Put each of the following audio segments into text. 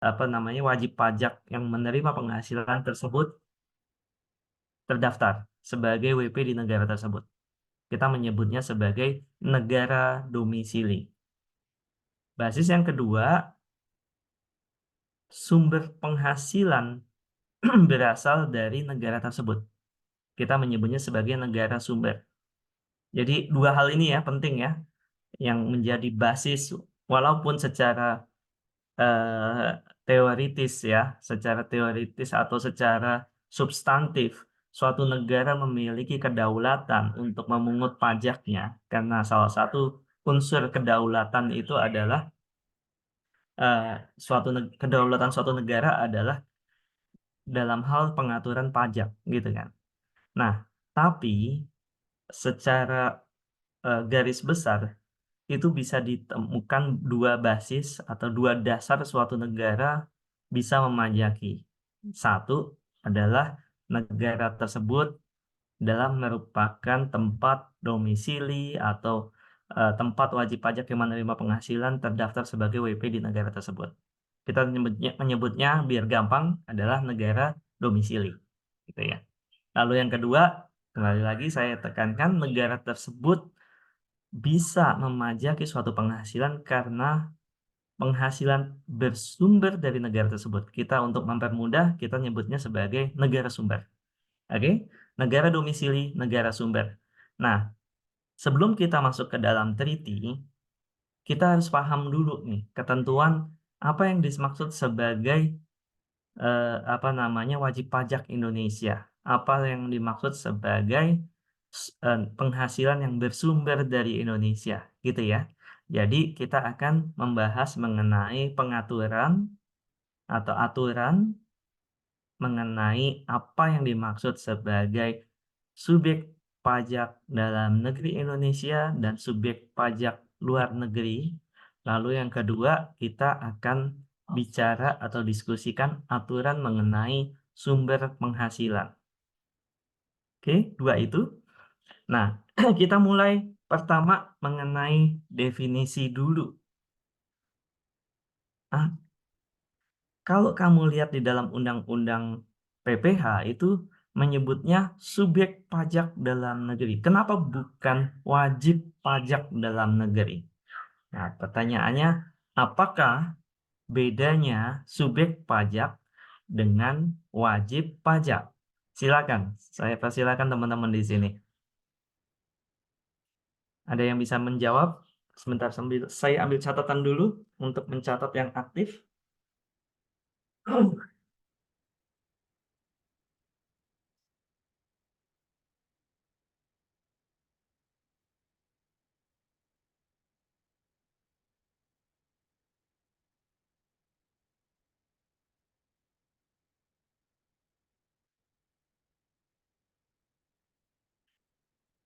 wajib pajak yang menerima penghasilan tersebut terdaftar sebagai WP di negara tersebut. Kita menyebutnya sebagai negara domisili. Basis yang kedua, sumber penghasilan berasal dari negara tersebut. Kita menyebutnya sebagai negara sumber. Jadi dua hal ini ya penting ya, yang menjadi basis walaupun secara eh, teoritis ya, secara teoritis atau secara substantif, suatu negara memiliki kedaulatan untuk memungut pajaknya karena salah satu unsur kedaulatan itu adalah kedaulatan suatu negara adalah dalam hal pengaturan pajak gitu kan. Nah, tapi secara garis besar itu bisa ditemukan dua basis atau dua dasar suatu negara bisa memajaki. Satu adalah negara tersebut dalam merupakan tempat domisili atau tempat wajib pajak yang menerima penghasilan terdaftar sebagai WP di negara tersebut. Kita menyebutnya biar gampang adalah negara domisili, gitu ya. Lalu yang kedua, kembali lagi saya tekankan negara tersebut bisa memajaki suatu penghasilan karena penghasilan bersumber dari negara tersebut. Kita untuk mempermudah, kita nyebutnya sebagai negara sumber. Oke? Negara domisili, negara sumber. Nah, sebelum kita masuk ke dalam treaty, kita harus paham dulu nih ketentuan apa yang dimaksud sebagai wajib pajak Indonesia. Apa yang dimaksud sebagai penghasilan yang bersumber dari Indonesia, gitu ya. Jadi kita akan membahas mengenai pengaturan atau aturan mengenai apa yang dimaksud sebagai subjek pajak dalam negeri Indonesia dan subjek pajak luar negeri. Lalu yang kedua, kita akan bicara atau diskusikan aturan mengenai sumber penghasilan. Oke, dua itu. Nah, kita mulai pertama mengenai definisi dulu. Ah, kalau kamu lihat di dalam undang-undang PPH itu menyebutnya subjek pajak dalam negeri. Kenapa bukan wajib pajak dalam negeri? Nah, pertanyaannya, apakah bedanya subjek pajak dengan wajib pajak? Silakan, saya persilakan teman-teman di sini. Ada yang bisa menjawab? Sebentar sambil saya ambil catatan dulu untuk mencatat yang aktif.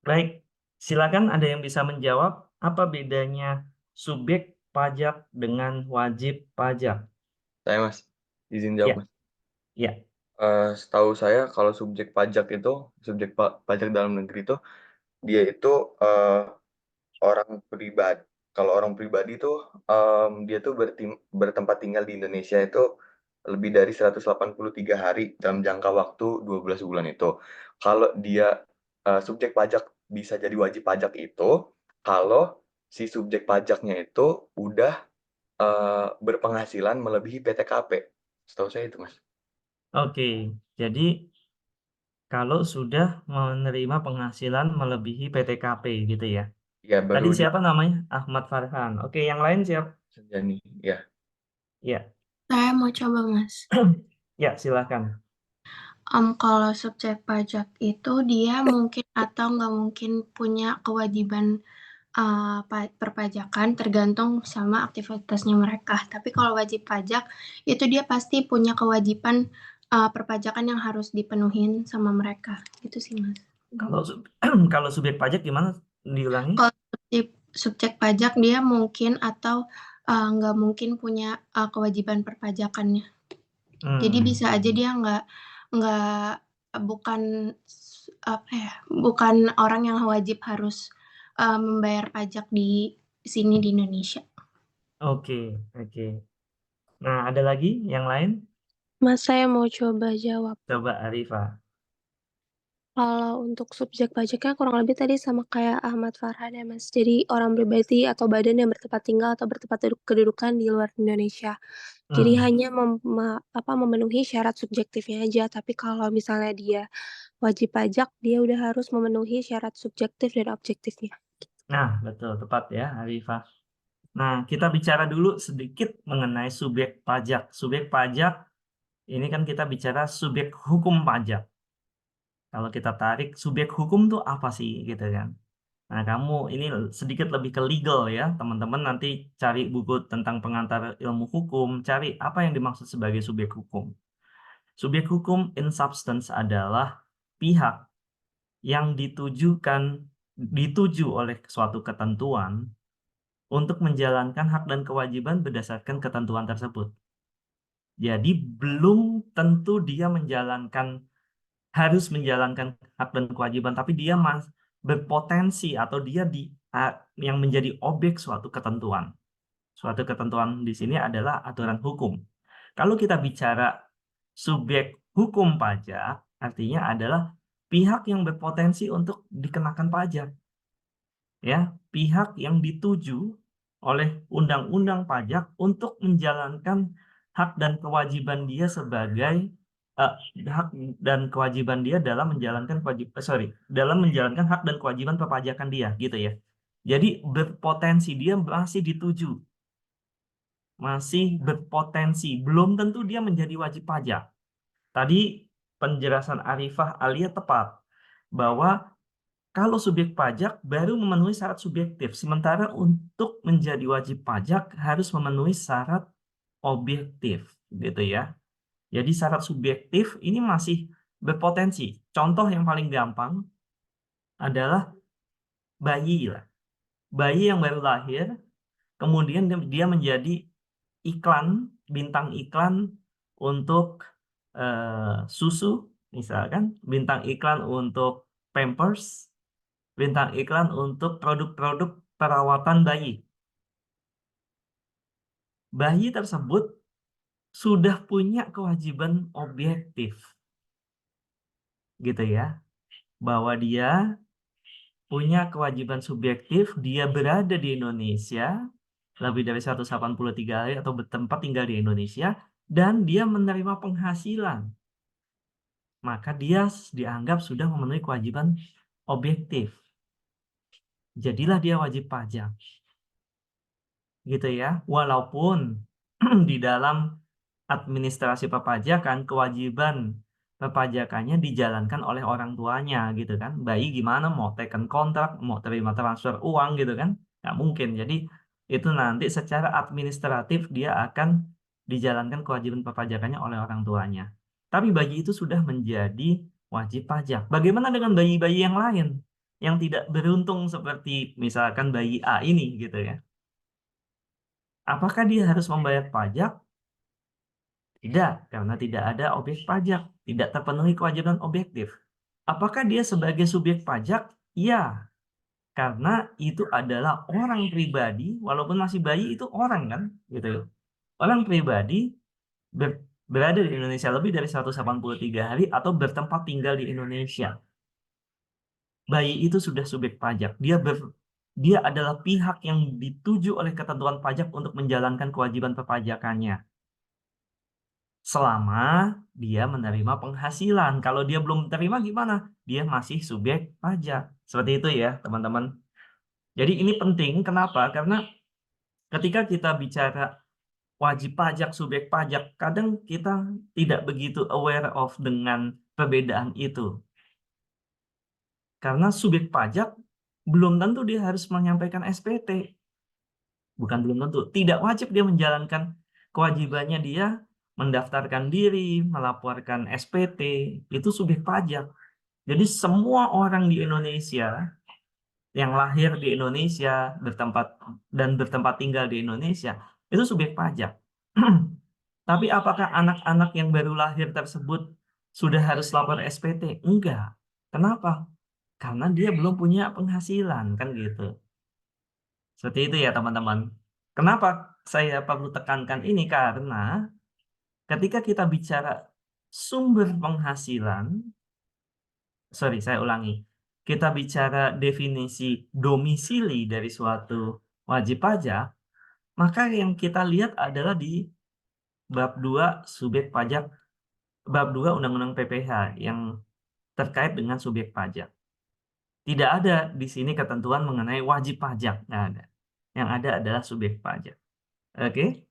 Baik, silakan ada yang bisa menjawab apa bedanya subjek pajak dengan wajib pajak? Saya Mas, izin jawab Ya, Mas. ya. Setahu saya kalau subjek pajak itu, pajak dalam negeri itu, dia itu eh, orang pribadi. Kalau orang pribadi itu, dia tuh bertempat tinggal di Indonesia itu lebih dari 183 hari dalam jangka waktu 12 bulan itu. Kalau dia subjek pajak bisa jadi wajib pajak itu, kalau si subjek pajaknya itu udah berpenghasilan melebihi PTKP. Setahu saya itu, Mas. Oke, jadi kalau sudah menerima penghasilan melebihi PTKP gitu ya. Ya, Tadi baru dia siapa namanya? Ahmad Farhan. Oke, yang lain siap? Sejani. Ya, Ya, Saya mau coba, Mas. ya silakan. Kalau subjek pajak itu dia mungkin atau nggak mungkin punya kewajiban perpajakan tergantung sama aktivitasnya mereka. Tapi kalau wajib pajak itu dia pasti punya kewajiban perpajakan yang harus dipenuhin sama mereka. Gitu sih, Mas. Kalau kalau subjek pajak gimana? Diulangi? Kalau subjek pajak dia mungkin atau nggak mungkin punya kewajiban perpajakannya. Jadi bisa aja dia nggak bukan bukan orang yang wajib harus membayar pajak di sini di Indonesia. Oke, oke. Nah, ada lagi yang lain? Mas, saya mau coba jawab. Coba Arifah. Kalau untuk subjek pajaknya kurang lebih tadi sama kayak Ahmad Farhan ya, Mas. Jadi orang pribadi atau badan yang bertempat tinggal atau bertempat kedudukan di luar Indonesia. Jadi hanya memenuhi syarat subjektifnya aja. Tapi kalau misalnya dia wajib pajak, dia udah harus memenuhi syarat subjektif dan objektifnya. Nah, betul, tepat ya, Arifah. Nah, kita bicara dulu sedikit mengenai subjek pajak. Subjek pajak, ini kan kita bicara subjek hukum pajak. Kalau kita tarik, subjek hukum tuh apa sih, gitu kan? Nah, kamu ini sedikit lebih ke legal ya, teman-teman nanti cari buku tentang pengantar ilmu hukum, cari apa yang dimaksud sebagai subjek hukum. Subjek hukum in substance adalah pihak yang dituju oleh suatu ketentuan untuk menjalankan hak dan kewajiban berdasarkan ketentuan tersebut. Jadi belum tentu dia harus menjalankan hak dan kewajiban, tapi dia berpotensi atau dia yang menjadi objek suatu ketentuan. Suatu ketentuan di sini adalah aturan hukum. Kalau kita bicara subjek hukum pajak, artinya adalah pihak yang berpotensi untuk dikenakan pajak. Ya, pihak yang dituju oleh undang-undang pajak untuk menjalankan hak dan kewajiban dia sebagai hak dan kewajiban dia dalam menjalankan dalam menjalankan hak dan kewajiban perpajakan dia gitu ya. Jadi berpotensi dia masih berpotensi, belum tentu dia menjadi wajib pajak. Tadi penjelasan Arifah Alia tepat bahwa kalau subjek pajak baru memenuhi syarat subjektif, sementara untuk menjadi wajib pajak harus memenuhi syarat objektif, gitu ya. Jadi syarat subjektif ini masih berpotensi. Contoh yang paling gampang adalah bayi lah. Bayi yang baru lahir, kemudian dia menjadi bintang iklan untuk susu, misalkan, bintang iklan untuk Pampers, bintang iklan untuk produk-produk perawatan bayi. Bayi tersebut sudah punya kewajiban objektif, gitu ya, bahwa dia punya kewajiban subjektif, dia berada di Indonesia lebih dari 183 hari atau bertempat tinggal di Indonesia, dan dia menerima penghasilan. Maka dia dianggap sudah memenuhi kewajiban objektif. Jadilah dia wajib pajak. Gitu ya. Walaupun di dalam administrasi perpajakan, kewajiban perpajakannya dijalankan oleh orang tuanya gitu kan. Bayi gimana mau teken kontrak, mau terima transfer uang gitu kan. Nggak mungkin. Jadi itu nanti secara administratif dia akan dijalankan kewajiban perpajakannya oleh orang tuanya. Tapi bayi itu sudah menjadi wajib pajak. Bagaimana dengan bayi-bayi yang lain yang tidak beruntung seperti misalkan bayi A ini gitu ya? Apakah dia harus membayar pajak? Tidak, karena tidak ada objek pajak, tidak terpenuhi kewajiban objektif. Apakah dia sebagai subjek pajak? Ya, karena itu adalah orang pribadi, walaupun masih bayi itu orang kan, gitu. Orang pribadi berada di Indonesia lebih dari 183 hari atau bertempat tinggal di Indonesia. Bayi itu sudah subjek pajak. Dia adalah pihak yang dituju oleh ketentuan pajak untuk menjalankan kewajiban perpajakannya. Selama dia menerima penghasilan. Kalau dia belum terima gimana? Dia masih subjek pajak. Seperti itu ya, teman-teman. Jadi ini penting. Kenapa? Karena ketika kita bicara wajib pajak, subjek pajak, kadang kita tidak begitu aware of dengan perbedaan itu. Karena subjek pajak belum tentu dia harus menyampaikan SPT. Bukan belum tentu. Tidak wajib dia menjalankan kewajibannya dia mendaftarkan diri, melaporkan SPT, itu subjek pajak. Jadi semua orang di Indonesia yang lahir di Indonesia bertempat tinggal di Indonesia itu subjek pajak. Tapi apakah anak-anak yang baru lahir tersebut sudah harus lapor SPT? Enggak. Kenapa? Karena dia belum punya penghasilan kan gitu. Seperti itu ya teman-teman. Kenapa saya perlu tekankan ini? Karena ketika kita bicara sumber penghasilan, saya ulangi. Kita bicara definisi domisili dari suatu wajib pajak, maka yang kita lihat adalah di bab 2 subjek pajak, bab 2 Undang-Undang PPH yang terkait dengan subjek pajak. Tidak ada di sini ketentuan mengenai wajib pajak, nggak ada. Yang ada adalah subjek pajak. Oke?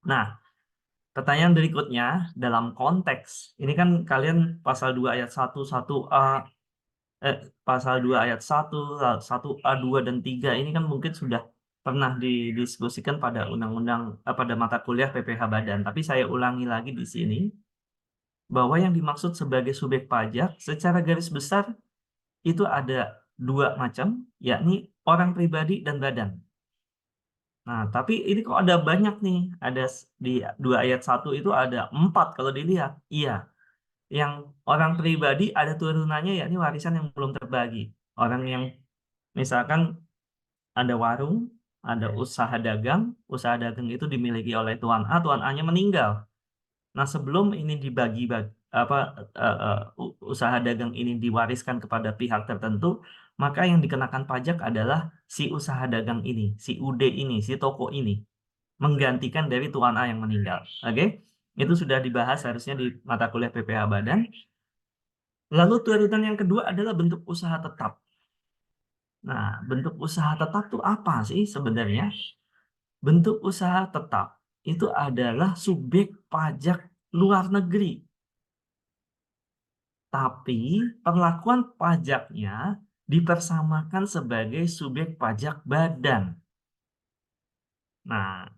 Nah, pertanyaan berikutnya dalam konteks, ini kan kalian pasal 2 ayat 1, 1A, pasal 2 ayat 1, 1A, 2, dan 3 ini kan mungkin sudah pernah didiskusikan pada pada mata kuliah PPH Badan. Tapi saya ulangi lagi di sini, bahwa yang dimaksud sebagai subjek pajak secara garis besar itu ada 2 macam, yakni orang pribadi dan badan. Nah, tapi ini kok ada banyak nih, ada di 2 ayat 1 itu ada 4 kalau dilihat. Iya, yang orang pribadi ada turunannya yakni warisan yang belum terbagi. Orang yang misalkan ada warung, ada usaha dagang itu dimiliki oleh Tuan A, Tuan A-nya meninggal. Nah, sebelum ini dibagi usaha dagang ini diwariskan kepada pihak tertentu, maka yang dikenakan pajak adalah si usaha dagang ini, si UD ini, si toko ini, menggantikan dari Tuan A yang meninggal. Oke? Itu sudah dibahas harusnya di mata kuliah PPH Badan. Lalu turunan yang kedua adalah bentuk usaha tetap. Nah, bentuk usaha tetap itu apa sih sebenarnya? Bentuk usaha tetap itu adalah subjek pajak luar negeri. Tapi perlakuan pajaknya dipersamakan sebagai subjek pajak badan. Nah,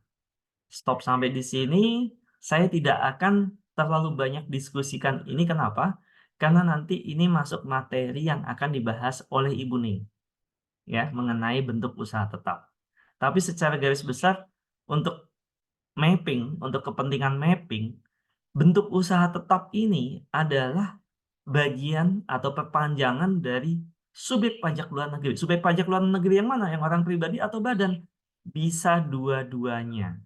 stop sampai di sini. Saya tidak akan terlalu banyak diskusikan ini. Kenapa? Karena nanti ini masuk materi yang akan dibahas oleh Ibu Ning, ya, mengenai bentuk usaha tetap. Tapi secara garis besar untuk mapping, untuk kepentingan mapping, bentuk usaha tetap ini adalah bagian atau perpanjangan dari subjek pajak luar negeri. Subjek pajak luar negeri yang mana? Yang orang pribadi atau badan? Bisa dua-duanya.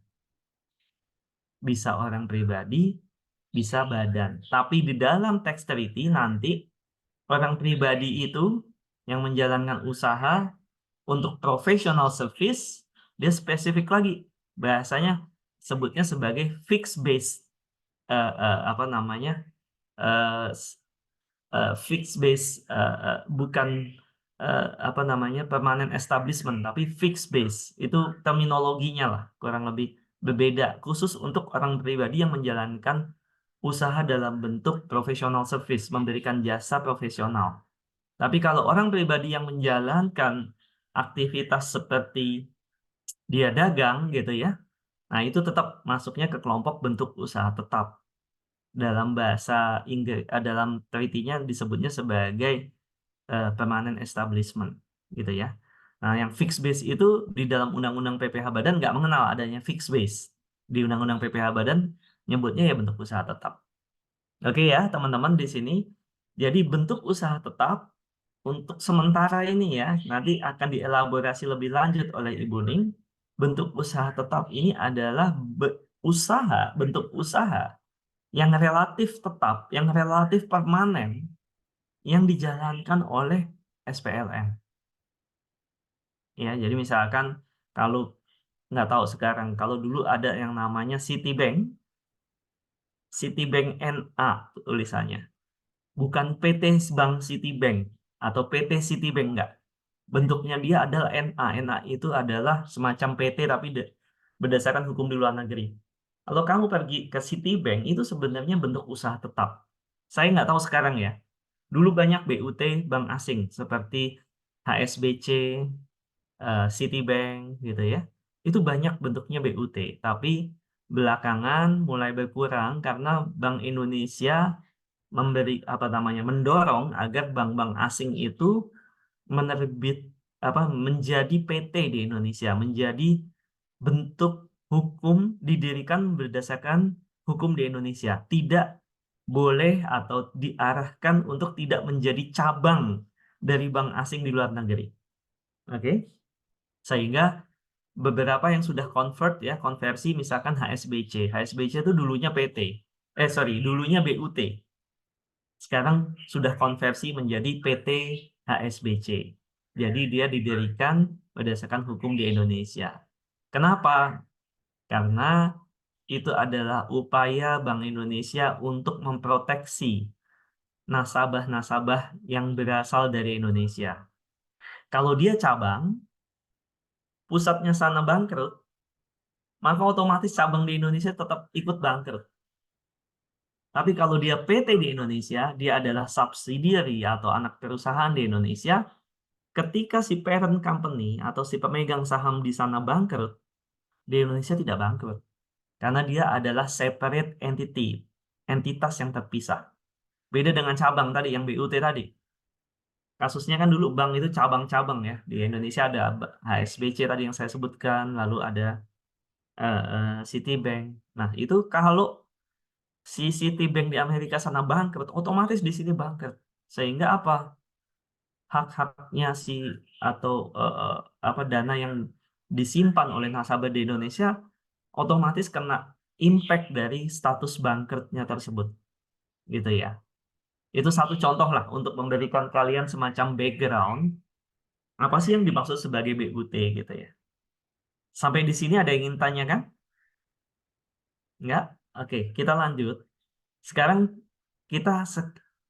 Bisa orang pribadi, bisa badan. Tapi di dalam tax treaty nanti orang pribadi itu yang menjalankan usaha untuk professional service, dia spesifik lagi. Bahasanya sebutnya sebagai fixed base, fixed base, bukan permanent establishment, tapi fixed base. Itu terminologinya lah, kurang lebih berbeda. Khusus untuk orang pribadi yang menjalankan usaha dalam bentuk professional service, memberikan jasa profesional. Tapi kalau orang pribadi yang menjalankan aktivitas seperti dia dagang gitu ya, nah itu tetap masuknya ke kelompok bentuk usaha tetap. Dalam bahasa Inggris, dalam treaty-nya disebutnya sebagai permanent establishment gitu ya. Nah, yang fixed base itu di dalam Undang-Undang PPH Badan nggak mengenal adanya fixed base. Di Undang-Undang PPH Badan nyebutnya ya bentuk usaha tetap. Oke ya, teman-teman di sini. Jadi bentuk usaha tetap untuk sementara ini ya, nanti akan dielaborasi lebih lanjut oleh Ibu Ning. Bentuk usaha tetap ini adalah bentuk usaha yang relatif tetap, yang relatif permanen, yang dijalankan oleh SPLN. Ya, jadi misalkan kalau nggak tahu sekarang, kalau dulu ada yang namanya Citibank NA tulisannya. Bukan PT Bank Citibank atau PT Citibank, enggak. Bentuknya dia adalah NA. NA itu adalah semacam PT tapi berdasarkan hukum di luar negeri. Kalau kamu pergi ke Citibank, itu sebenarnya bentuk usaha tetap. Saya nggak tahu sekarang ya. Dulu banyak BUT bank asing seperti HSBC, Citibank gitu ya. Itu banyak bentuknya BUT. Tapi belakangan mulai berkurang karena Bank Indonesia mendorong agar bank-bank asing itu menjadi PT di Indonesia, menjadi bentuk hukum didirikan berdasarkan hukum di Indonesia, tidak boleh atau diarahkan untuk tidak menjadi cabang dari bank asing di luar negeri. Oke? Sehingga beberapa yang sudah convert ya, konversi misalkan HSBC. HSBC itu dulunya PT. Dulunya BUT. Sekarang sudah konversi menjadi PT HSBC. Jadi dia didirikan berdasarkan hukum di Indonesia. Kenapa? Karena itu adalah upaya Bank Indonesia untuk memproteksi nasabah-nasabah yang berasal dari Indonesia. Kalau dia cabang, pusatnya sana bangkrut, maka otomatis cabang di Indonesia tetap ikut bangkrut. Tapi kalau dia PT di Indonesia, dia adalah subsidiary atau anak perusahaan di Indonesia. Ketika si parent company atau si pemegang saham di sana bangkrut, di Indonesia tidak bangkrut. Karena dia adalah separate entity, entitas yang terpisah. Beda dengan cabang tadi, yang BUT tadi. Kasusnya kan dulu bank itu cabang-cabang ya. Di Indonesia ada HSBC tadi yang saya sebutkan, lalu ada Citibank. Nah, itu kalau si Citibank di Amerika sana bangkrut, otomatis di sini bangkrut. Sehingga apa? Hak-haknya atau dana yang disimpan oleh nasabah di Indonesia otomatis kena impact dari status bangkrutnya tersebut. Gitu ya. Itu satu contoh lah untuk memberikan kalian semacam background apa sih yang dimaksud sebagai BUT gitu ya. Sampai di sini ada yang ingin tanyakan? Enggak? Oke, kita lanjut. Sekarang kita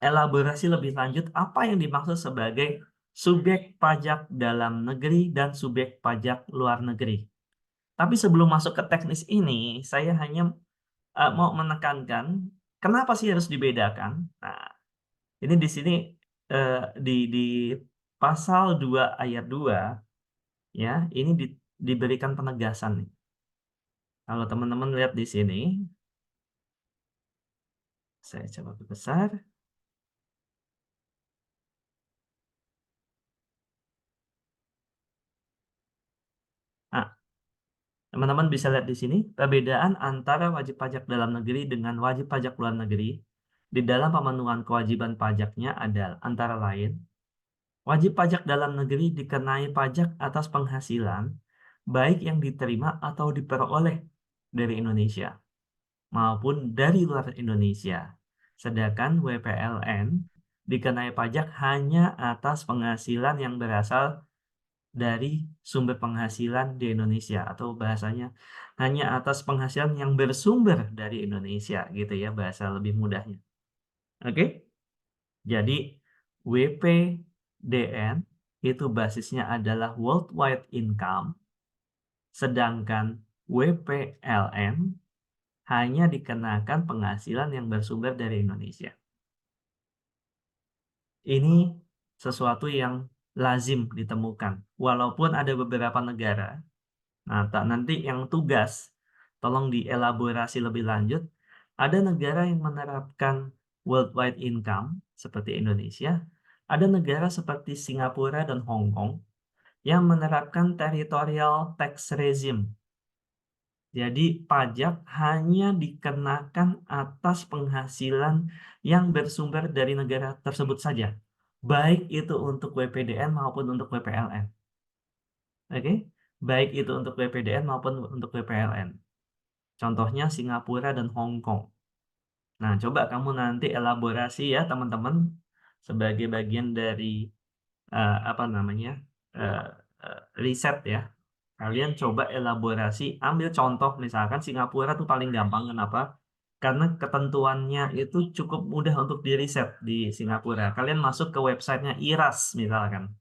elaborasi lebih lanjut apa yang dimaksud sebagai subjek pajak dalam negeri dan subjek pajak luar negeri. Tapi sebelum masuk ke teknis ini, saya hanya mau menekankan kenapa sih harus dibedakan. Nah, ini di sini di pasal 2 ayat 2 ya, ini diberikan penegasan nih. Kalau teman-teman lihat di sini, saya coba besar. Nah, teman-teman bisa lihat di sini perbedaan antara wajib pajak dalam negeri dengan wajib pajak luar negeri di dalam pemenuhan kewajiban pajaknya adalah antara lain wajib pajak dalam negeri dikenai pajak atas penghasilan baik yang diterima atau diperoleh dari Indonesia maupun dari luar Indonesia. Sedangkan WPLN dikenai pajak hanya atas penghasilan yang berasal dari sumber penghasilan di Indonesia atau bahasanya hanya atas penghasilan yang bersumber dari Indonesia gitu ya bahasa lebih mudahnya. Oke? Jadi WPDN itu basisnya adalah worldwide income sedangkan WPLN hanya dikenakan penghasilan yang bersumber dari Indonesia. Ini sesuatu yang lazim ditemukan walaupun ada beberapa negara. Nah, nanti yang tugas, tolong dielaborasi lebih lanjut. Ada negara yang menerapkan worldwide income, seperti Indonesia. Ada negara seperti Singapura dan Hong Kong, yang menerapkan territorial tax regime. Jadi, pajak hanya dikenakan atas penghasilan yang bersumber dari negara tersebut saja. Baik itu untuk WPDN maupun untuk WPLN. Oke? Baik itu untuk WPDN maupun untuk WPLN. Contohnya Singapura dan Hong Kong. Nah, coba kamu nanti elaborasi ya teman-teman sebagai bagian dari riset ya. Kalian coba elaborasi, ambil contoh misalkan Singapura tuh paling gampang kenapa? Karena ketentuannya itu cukup mudah untuk diriset di Singapura. Kalian masuk ke websitenya IRAS misalkan.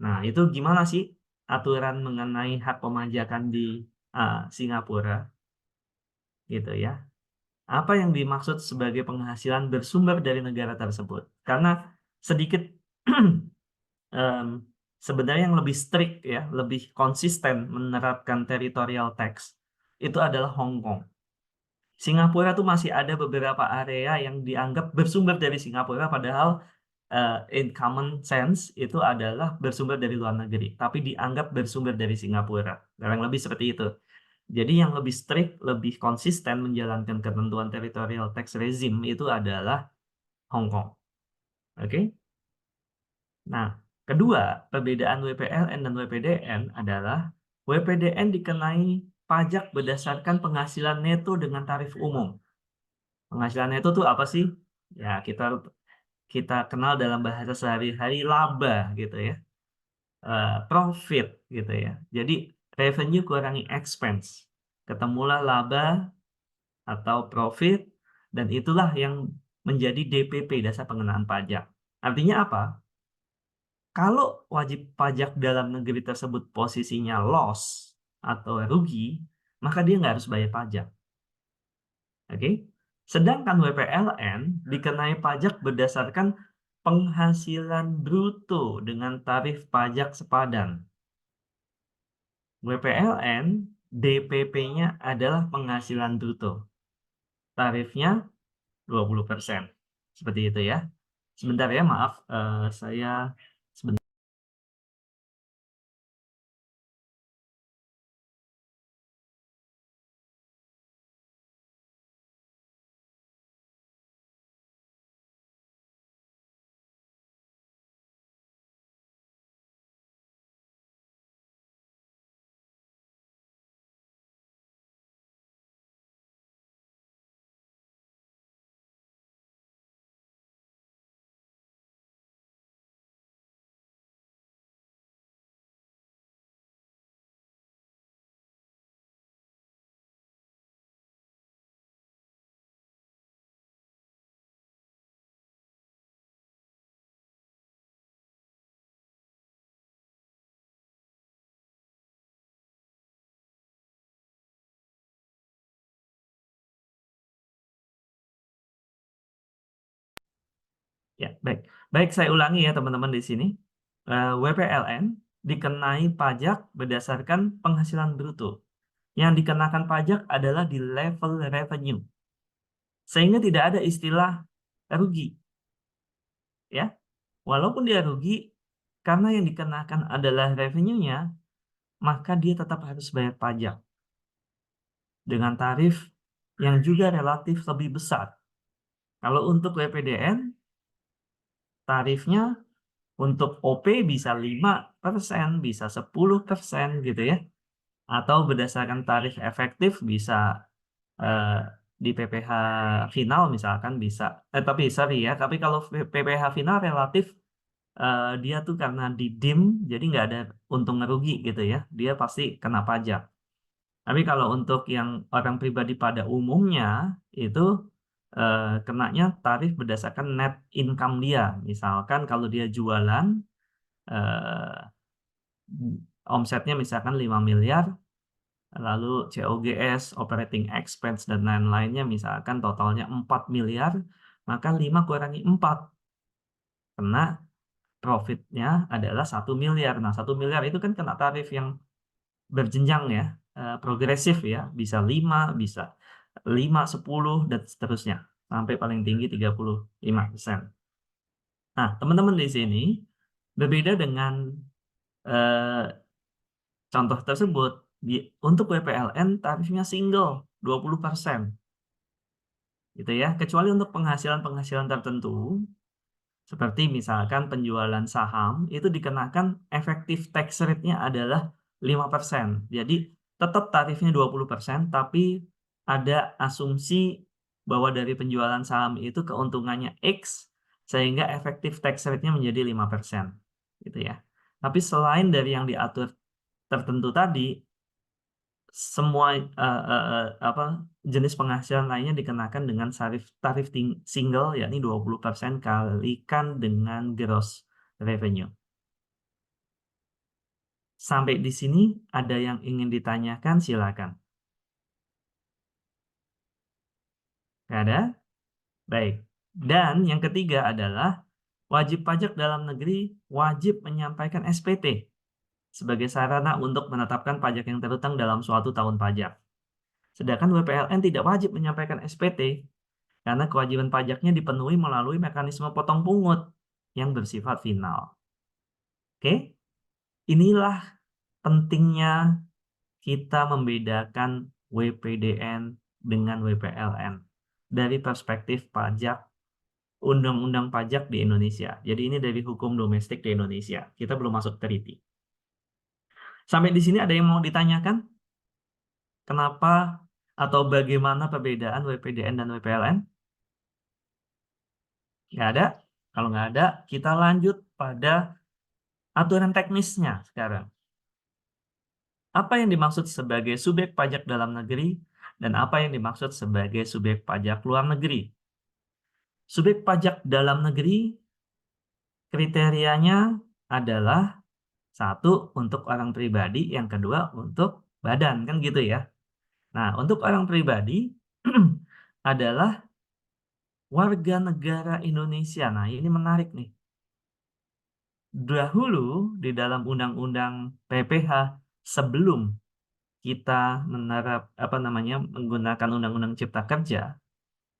Nah, itu gimana sih aturan mengenai hak pemajakan di Singapura? Gitu ya. Apa yang dimaksud sebagai penghasilan bersumber dari negara tersebut? Karena sedikit sebenarnya yang lebih strict ya, lebih konsisten menerapkan territorial tax itu adalah Hong Kong. Singapura tuh masih ada beberapa area yang dianggap bersumber dari Singapura padahal in common sense itu adalah bersumber dari luar negeri, tapi dianggap bersumber dari Singapura. Kurang lebih seperti itu. Jadi yang lebih strict, lebih konsisten menjalankan ketentuan territorial tax regime itu adalah Hong Kong. Oke? Nah, kedua, perbedaan WPLN dan WPDN adalah WPDN dikenai pajak berdasarkan penghasilan neto dengan tarif umum. Penghasilan neto itu apa sih? Ya, kita kenal dalam bahasa sehari-hari laba gitu ya. Profit gitu ya. Jadi revenue kurangi expense. Ketemulah laba atau profit, dan itulah yang menjadi DPP, dasar pengenaan pajak. Artinya apa? Kalau wajib pajak dalam negeri tersebut posisinya loss atau rugi, maka dia nggak harus bayar pajak. Oke? Sedangkan WPLN dikenai pajak berdasarkan penghasilan bruto dengan tarif pajak sepadan. WPLN DPP-nya adalah penghasilan bruto. Tarifnya 20%. Seperti itu ya. Sebentar ya, maaf. Saya sebentar. Ya, baik. Baik, saya ulangi ya teman-teman di sini. WPLN dikenai pajak berdasarkan penghasilan bruto. Yang dikenakan pajak adalah di level revenue. Sehingga tidak ada istilah rugi. Ya. Walaupun dia rugi, karena yang dikenakan adalah revenue-nya, maka dia tetap harus bayar pajak. Dengan tarif yang juga relatif lebih besar. Kalau untuk WPDN, tarifnya untuk OP bisa 5%, bisa 10% gitu ya. Atau berdasarkan tarif efektif bisa di PPh final misalkan bisa. Tapi sorry ya, tapi kalau PPh final relatif dia tuh karena di DIM, jadi nggak ada untung rugi gitu ya. Dia pasti kena pajak. Tapi kalau untuk yang orang pribadi pada umumnya itu kenanya tarif berdasarkan net income dia. Misalkan kalau dia jualan omsetnya misalkan 5 miliar, lalu COGS, operating expense, dan lain-lainnya misalkan totalnya 4 miliar, maka 5 kurangi 4. Karena profitnya adalah 1 miliar. Nah, 1 miliar itu kan kena tarif yang berjenjang ya, progresif ya, bisa 5, bisa 5, 10, dan seterusnya. Sampai paling tinggi 35%. Nah, teman-teman di sini berbeda dengan contoh tersebut. Untuk WPLN tarifnya single 20%. Gitu ya. Kecuali untuk penghasilan-penghasilan tertentu, seperti misalkan penjualan saham, itu dikenakan efektif tax rate-nya adalah 5%. Jadi tetap tarifnya 20%, tapi ada asumsi bahwa dari penjualan saham itu keuntungannya X, sehingga efektif tax rate-nya menjadi 5%. Gitu ya. Tapi selain dari yang diatur tertentu tadi, semua jenis penghasilan lainnya dikenakan dengan tarif single, yakni 20% kalikan dengan gross revenue. Sampai di sini ada yang ingin ditanyakan, silakan. Nggak ada? Baik. Dan yang ketiga adalah wajib pajak dalam negeri wajib menyampaikan SPT sebagai sarana untuk menetapkan pajak yang terutang dalam suatu tahun pajak. Sedangkan WPLN tidak wajib menyampaikan SPT karena kewajiban pajaknya dipenuhi melalui mekanisme potong pungut yang bersifat final. Oke? Inilah pentingnya kita membedakan WPDN dengan WPLN dari perspektif pajak, undang-undang pajak di Indonesia. Jadi ini dari hukum domestik di Indonesia. Kita belum masuk treaty. Sampai di sini ada yang mau ditanyakan? Kenapa atau bagaimana perbedaan WPDN dan WPLN? Nggak ada? Kalau nggak ada, kita lanjut pada aturan teknisnya sekarang. Apa yang dimaksud sebagai subjek pajak dalam negeri dan apa yang dimaksud sebagai subjek pajak luar negeri? Subjek pajak dalam negeri kriterianya adalah satu untuk orang pribadi, yang kedua untuk badan, kan gitu ya. Nah, untuk orang pribadi adalah warga negara Indonesia. Nah, ini menarik nih. Dahulu di dalam undang-undang PPH sebelum kita menggunakan undang-undang Cipta Kerja,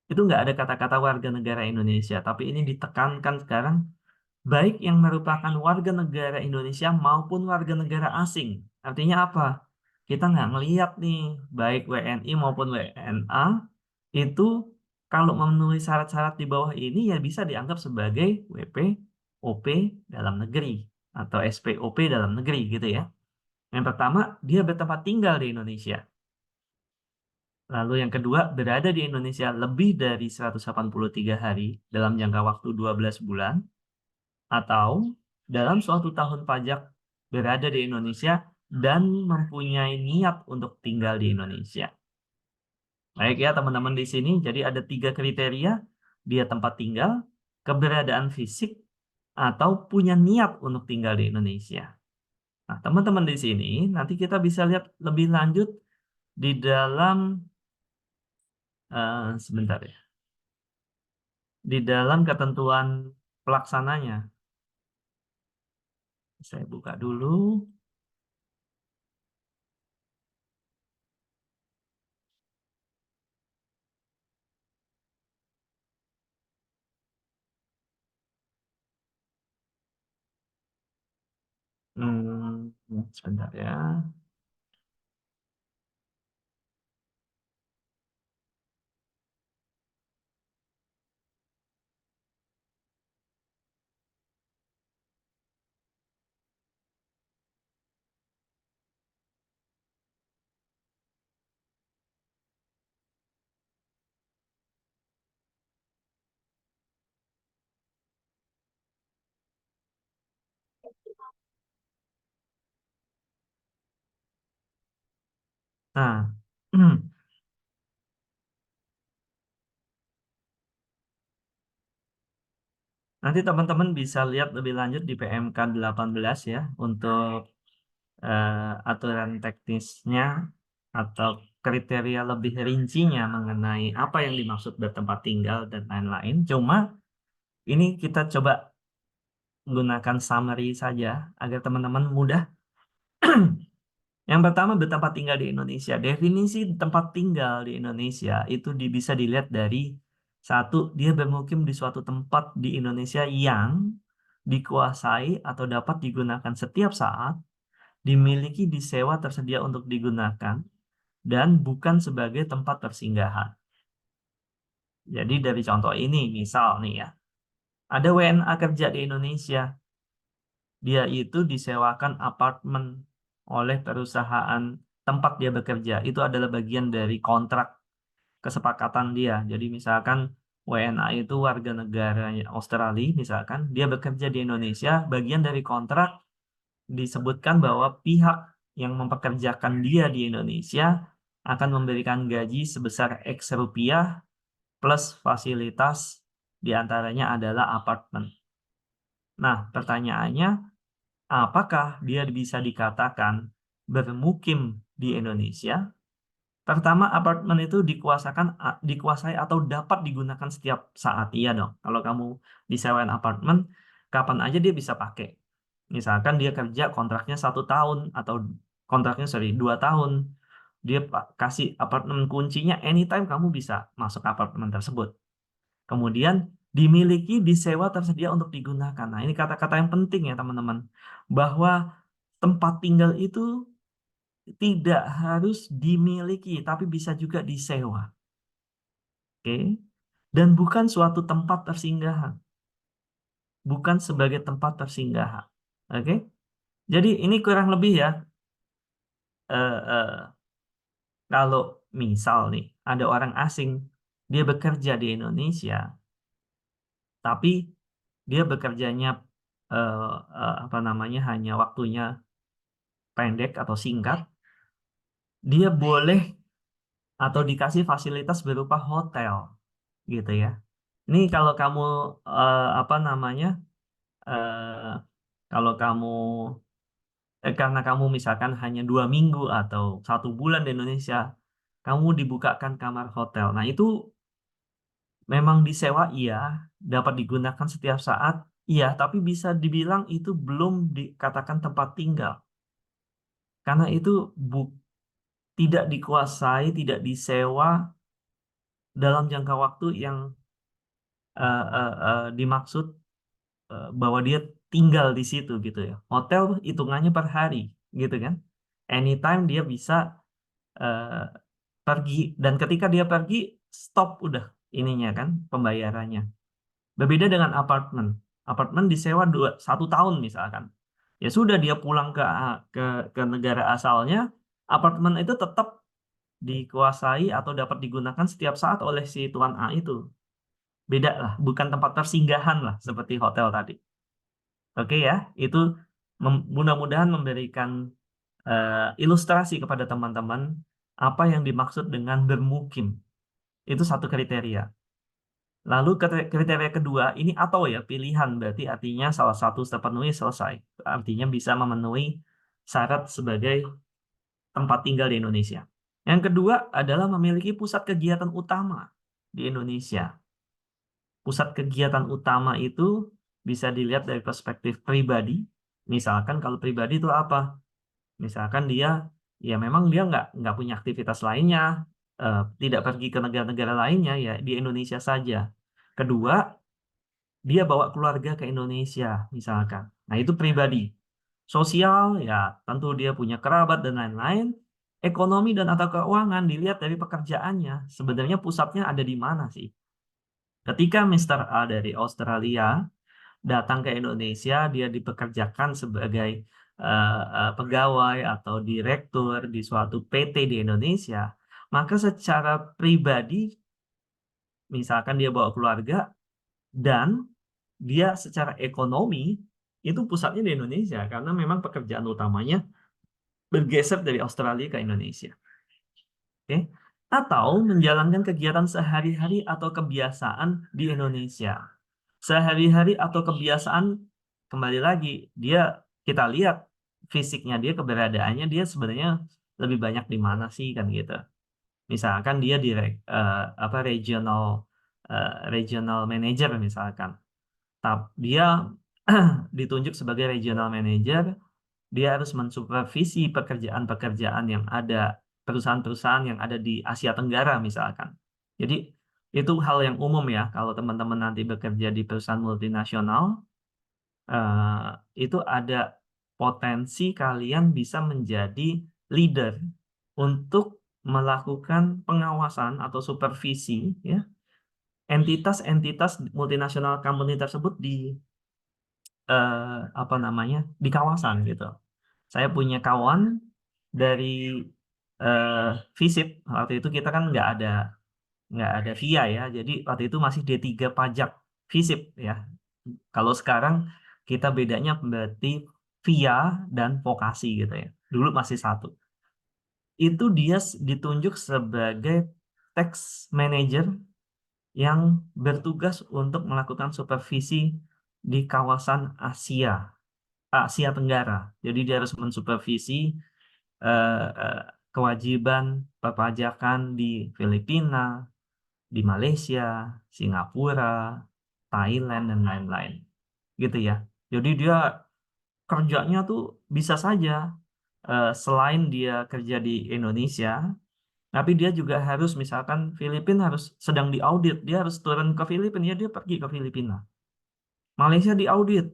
itu nggak ada kata-kata warga negara Indonesia, tapi ini ditekankan sekarang baik yang merupakan warga negara Indonesia maupun warga negara asing. Artinya apa? Kita nggak ngelihat nih, baik WNI maupun WNA itu kalau memenuhi syarat-syarat di bawah ini ya bisa dianggap sebagai WPOP dalam negeri atau SPOP dalam negeri gitu ya. Yang pertama, dia bertempat tinggal di Indonesia. Lalu yang kedua, berada di Indonesia lebih dari 183 hari dalam jangka waktu 12 bulan. Atau dalam suatu tahun pajak berada di Indonesia dan mempunyai niat untuk tinggal di Indonesia. Baik ya teman-teman di sini, jadi ada 3 kriteria, dia tempat tinggal, keberadaan fisik, atau punya niat untuk tinggal di Indonesia. Nah, teman-teman di sini, nanti kita bisa lihat lebih lanjut di dalam, sebentar ya, di dalam ketentuan pelaksananya. Saya buka dulu. Sebentar ya. Nah, nanti teman-teman bisa lihat lebih lanjut di PMK 18 ya untuk aturan teknisnya atau kriteria lebih rincinya mengenai apa yang dimaksud bertempat tinggal dan lain-lain. Cuma ini kita coba menggunakan summary saja agar teman-teman mudah. Yang pertama, bertempat tinggal di Indonesia. Definisi tempat tinggal di Indonesia itu bisa dilihat dari satu, dia bermukim di suatu tempat di Indonesia yang dikuasai atau dapat digunakan setiap saat, dimiliki, disewa, tersedia untuk digunakan, dan bukan sebagai tempat persinggahan. Jadi dari contoh ini, misal nih ya, ada WNA kerja di Indonesia, dia itu disewakan apartemen oleh perusahaan tempat dia bekerja. Itu adalah bagian dari kontrak kesepakatan dia. Jadi misalkan WNA itu warga negara Australia, misalkan dia bekerja di Indonesia, bagian dari kontrak disebutkan bahwa pihak yang mempekerjakan dia di Indonesia akan memberikan gaji sebesar X rupiah plus fasilitas diantaranya adalah apartemen. Nah, pertanyaannya, apakah dia bisa dikatakan bermukim di Indonesia? Pertama, apartemen itu dikuasai atau dapat digunakan setiap saat. Iya dong. Kalau kamu disewain apartemen, kapan aja dia bisa pakai. Misalkan dia kerja kontraknya 1 tahun atau kontraknya 2 tahun. Dia kasih apartemen kuncinya anytime kamu bisa masuk apartemen tersebut. Kemudian dimiliki, disewa, tersedia untuk digunakan. Nah, ini kata-kata yang penting ya teman-teman. Bahwa tempat tinggal itu tidak harus dimiliki, tapi bisa juga disewa. Oke? Dan bukan suatu tempat persinggahan. Bukan sebagai tempat persinggahan. Oke? Jadi ini kurang lebih ya eh, eh, kalau misal nih ada orang asing dia bekerja di Indonesia, tapi dia bekerjanya apa namanya hanya waktunya pendek atau singkat, dia boleh atau dikasih fasilitas berupa hotel, gitu ya. Ini kalau kamu apa namanya, eh, kalau kamu karena kamu misalkan hanya 2 minggu atau 1 bulan di Indonesia, kamu dibukakan kamar hotel. Nah itu memang disewa, iya, dapat digunakan setiap saat, iya, tapi bisa dibilang itu belum dikatakan tempat tinggal, karena itu tidak dikuasai, tidak disewa dalam jangka waktu yang dimaksud bahwa dia tinggal di situ gitu ya. Hotel hitungannya per hari gitu kan. Anytime dia bisa eh, pergi, dan ketika dia pergi stop udah ininya kan pembayarannya. Berbeda dengan apartemen. Apartemen disewa 1 tahun misalkan. Ya sudah dia pulang ke ke negara asalnya, apartemen itu tetap dikuasai atau dapat digunakan setiap saat oleh si tuan A itu. Beda lah, bukan tempat persinggahan lah seperti hotel tadi. Oke ya, itu mudah-mudahan memberikan ilustrasi kepada teman-teman apa yang dimaksud dengan bermukim. Itu satu kriteria. Lalu kriteria kedua, ini atau ya, pilihan, berarti artinya salah satu terpenuhi selesai. Artinya bisa memenuhi syarat sebagai tempat tinggal di Indonesia. Yang kedua adalah memiliki pusat kegiatan utama di Indonesia. Pusat kegiatan utama itu bisa dilihat dari perspektif pribadi. Misalkan kalau pribadi itu apa? Misalkan dia, ya memang dia nggak punya aktivitas lainnya, tidak pergi ke negara-negara lainnya, ya di Indonesia saja. Kedua, dia bawa keluarga ke Indonesia, misalkan. Nah, itu pribadi. Sosial, ya tentu dia punya kerabat dan lain-lain. Ekonomi dan atau keuangan dilihat dari pekerjaannya. Sebenarnya pusatnya ada di mana sih? Ketika Mr. A dari Australia datang ke Indonesia, dia dipekerjakan sebagai pegawai atau direktur di suatu PT di Indonesia, maka secara pribadi, misalkan dia bawa keluarga, dan dia secara ekonomi itu pusatnya di Indonesia karena memang pekerjaan utamanya bergeser dari Australia ke Indonesia. Oke? Atau menjalankan kegiatan sehari-hari atau kebiasaan di Indonesia. Sehari-hari atau kebiasaan, kembali lagi, kita lihat fisiknya dia, keberadaannya dia sebenarnya lebih banyak di mana sih kan gitu. Misalkan dia apa regional manager misalkan. Dia ditunjuk sebagai regional manager, dia harus mensupervisi pekerjaan-pekerjaan yang ada, perusahaan-perusahaan yang ada di Asia Tenggara misalkan. Jadi itu hal yang umum ya, kalau teman-teman nanti bekerja di perusahaan multinasional, itu ada potensi kalian bisa menjadi leader untuk melakukan pengawasan atau supervisi ya entitas-entitas multinasional company tersebut di apa namanya di kawasan gitu. Saya punya kawan dari eh, Visip. Waktu itu kita kan nggak ada via ya, jadi waktu itu masih D3 pajak Visip ya. Kalau sekarang kita bedanya berarti via dan vokasi gitu ya. Dulu masih satu. Itu dia ditunjuk sebagai tax manager yang bertugas untuk melakukan supervisi di kawasan Asia Tenggara. Jadi dia harus mensupervisi kewajiban perpajakan di Filipina, di Malaysia, Singapura, Thailand, dan lain-lain. Gitu ya. Jadi dia kerjanya tuh bisa saja selain dia kerja di Indonesia, tapi dia juga harus, misalkan Filipina harus sedang diaudit, dia harus turun ke Filipina, ya dia pergi ke Filipina. Malaysia diaudit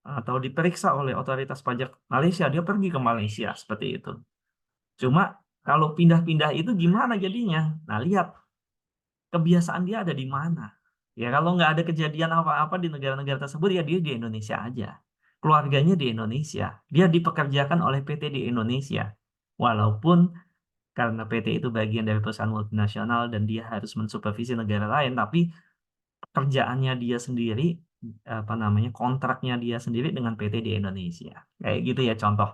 atau diperiksa oleh otoritas pajak Malaysia, dia pergi ke Malaysia, seperti itu. Cuma kalau pindah-pindah itu gimana jadinya? Nah, lihat kebiasaan dia ada di mana. Ya kalau nggak ada kejadian apa-apa di negara-negara tersebut, ya dia di Indonesia aja. Keluarganya di Indonesia. Dia dipekerjakan oleh PT di Indonesia. Walaupun karena PT itu bagian dari perusahaan multinasional dan dia harus mensupervisi negara lain, tapi pekerjaannya dia sendiri, kontraknya dia sendiri dengan PT di Indonesia. Kayak gitu ya contoh.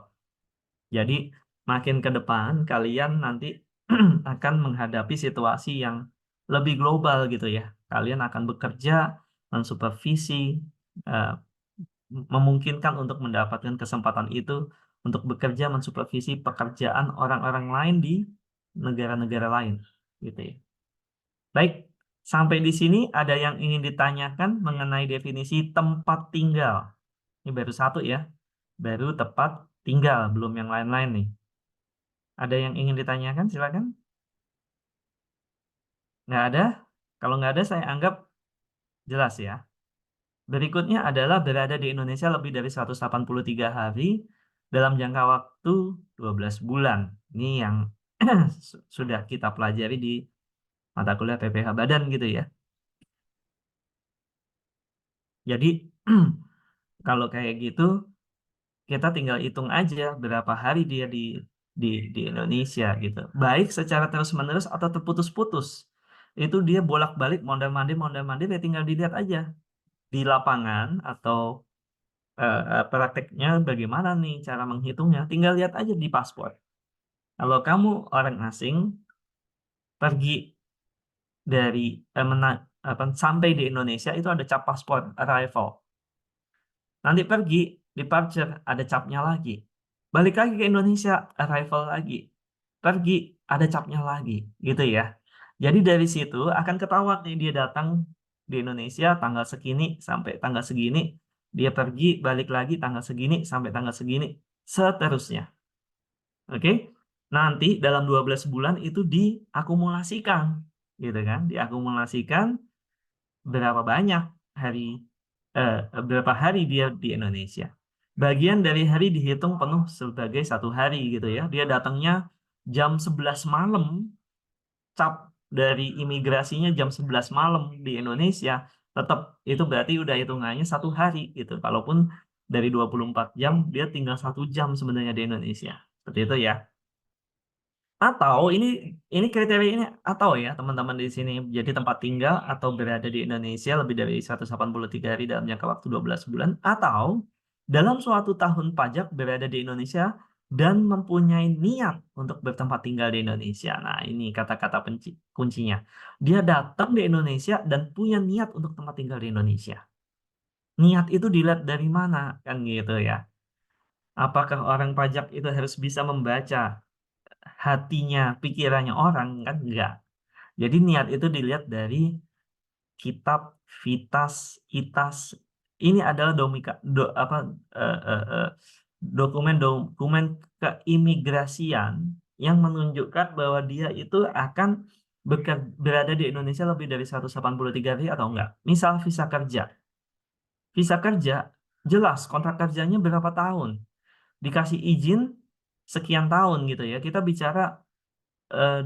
Jadi makin ke depan kalian nanti akan menghadapi situasi yang lebih global gitu ya. Kalian akan bekerja, mensupervisi, eh, memungkinkan untuk mendapatkan kesempatan itu untuk bekerja mensupervisi pekerjaan orang-orang lain di negara-negara lain gitu ya. Baik, sampai di sini ada yang ingin ditanyakan mengenai definisi tempat tinggal. Ini baru satu ya, baru tempat tinggal, belum yang lain-lain nih. Ada yang ingin ditanyakan, silakan. Nggak ada? Kalau nggak ada, saya anggap jelas ya. Berikutnya adalah berada di Indonesia lebih dari 183 hari dalam jangka waktu 12 bulan. Ini yang sudah kita pelajari di mata kuliah PPH Badan gitu ya. Jadi kalau kayak gitu kita tinggal hitung aja berapa hari dia di Indonesia gitu. Baik secara terus-menerus atau terputus-putus. Itu dia bolak-balik mondar-mandir ya tinggal dilihat aja di lapangan atau prakteknya bagaimana nih cara menghitungnya. Tinggal lihat aja di paspor. Kalau kamu orang asing pergi dari sampai di Indonesia itu ada cap paspor arrival. Nanti pergi, departure, ada capnya lagi. Balik lagi ke Indonesia, arrival lagi. Pergi, ada capnya lagi. Gitu ya. Jadi dari situ akan ketahuan nih dia datang di Indonesia tanggal segini sampai tanggal segini. Dia pergi, balik lagi tanggal segini sampai tanggal segini. Seterusnya. Oke? Nanti dalam 12 bulan itu diakumulasikan. Gitu kan. Diakumulasikan berapa banyak hari berapa hari dia di Indonesia. Bagian dari hari dihitung penuh sebagai satu hari gitu ya. Dia datangnya jam 11 malam, cap dari imigrasinya jam 11 malam di Indonesia, tetap itu berarti udah hitungannya satu hari gitu. Kalaupun dari 24 jam, dia tinggal 1 jam sebenarnya di Indonesia. Seperti itu ya. Atau ini kriteria ini atau ya teman-teman di sini jadi tempat tinggal atau berada di Indonesia lebih dari 183 hari dalam jangka waktu 12 bulan atau dalam suatu tahun pajak berada di Indonesia dan mempunyai niat untuk bertempat tinggal di Indonesia. Nah, ini kata-kata kuncinya. Dia datang di Indonesia dan punya niat untuk tempat tinggal di Indonesia. Niat itu dilihat dari mana kan gitu ya. Apakah orang pajak itu harus bisa membaca hatinya, pikirannya orang kan enggak. Jadi niat itu dilihat dari kitab Vitas Itas. Ini adalah dokumen keimigrasian yang menunjukkan bahwa dia itu akan berada di Indonesia lebih dari 183 hari atau enggak. Misal visa kerja. Visa kerja jelas kontrak kerjanya berapa tahun. Dikasih izin sekian tahun gitu ya. Kita bicara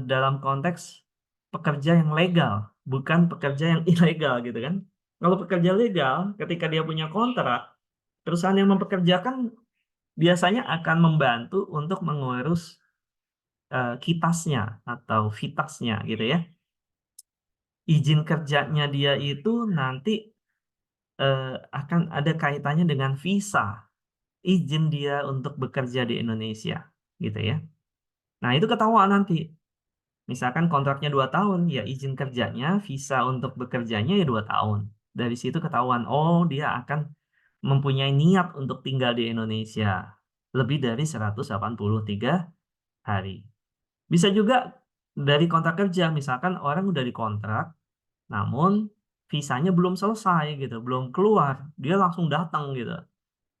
dalam konteks pekerja yang legal, bukan pekerja yang ilegal gitu kan. Kalau pekerja legal, ketika dia punya kontrak, perusahaan yang mempekerjakan biasanya akan membantu untuk mengurus kitasnya atau vitasnya gitu ya. Izin kerjanya dia itu nanti akan ada kaitannya dengan visa, izin dia untuk bekerja di Indonesia gitu ya. Nah, itu ketahuan nanti. Misalkan kontraknya 2 tahun, ya izin kerjanya, visa untuk bekerjanya ya 2 tahun. Dari situ ketahuan, oh dia akan mempunyai niat untuk tinggal di Indonesia lebih dari 183 hari. Bisa juga dari kontrak kerja, misalkan orang udah dikontrak, namun visanya belum selesai gitu, belum keluar, dia langsung datang gitu.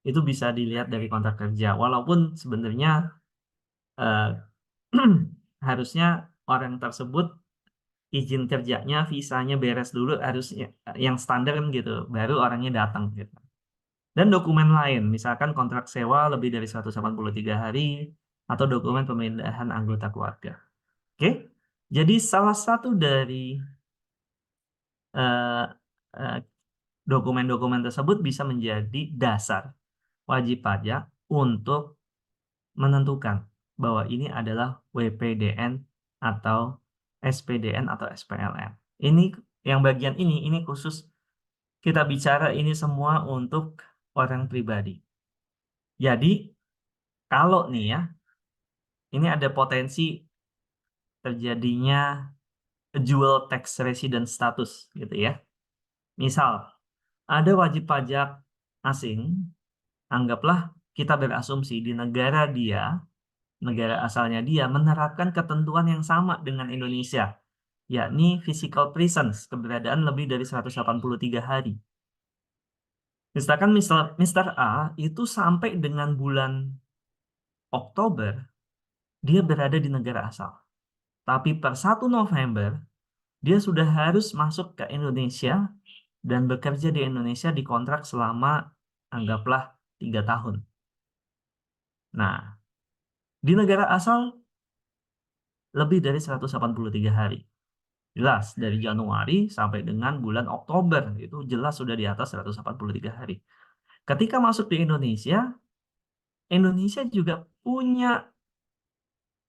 Itu bisa dilihat dari kontrak kerja, walaupun sebenarnya eh, harusnya orang tersebut izin kerjanya, visanya beres dulu harusnya yang standar kan gitu, baru orangnya datang gitu. Dan dokumen lain, misalkan kontrak sewa lebih dari 183 hari atau dokumen pemindahan anggota keluarga. Oke? Jadi salah satu dari eh, eh, dokumen-dokumen tersebut bisa menjadi dasar wajib pajak untuk menentukan bahwa ini adalah WPDN atau SPDN atau SPLN. Ini yang bagian ini khusus kita bicara ini semua untuk orang pribadi. Jadi kalau nih ya, ini ada potensi terjadinya dual tax resident status gitu ya. Misal ada wajib pajak asing, anggaplah kita berasumsi di negara asalnya dia menerapkan ketentuan yang sama dengan Indonesia, yakni physical presence, keberadaan lebih dari 183 hari. Misalkan Mr. A itu sampai dengan bulan Oktober, dia berada di negara asal. Tapi per 1 November, dia sudah harus masuk ke Indonesia dan bekerja di Indonesia dikontrak selama, anggaplah, 3 tahun. Nah, di negara asal lebih dari 183 hari. Jelas, dari Januari sampai dengan bulan Oktober, itu jelas sudah di atas 183 hari. Ketika masuk di Indonesia, Indonesia juga punya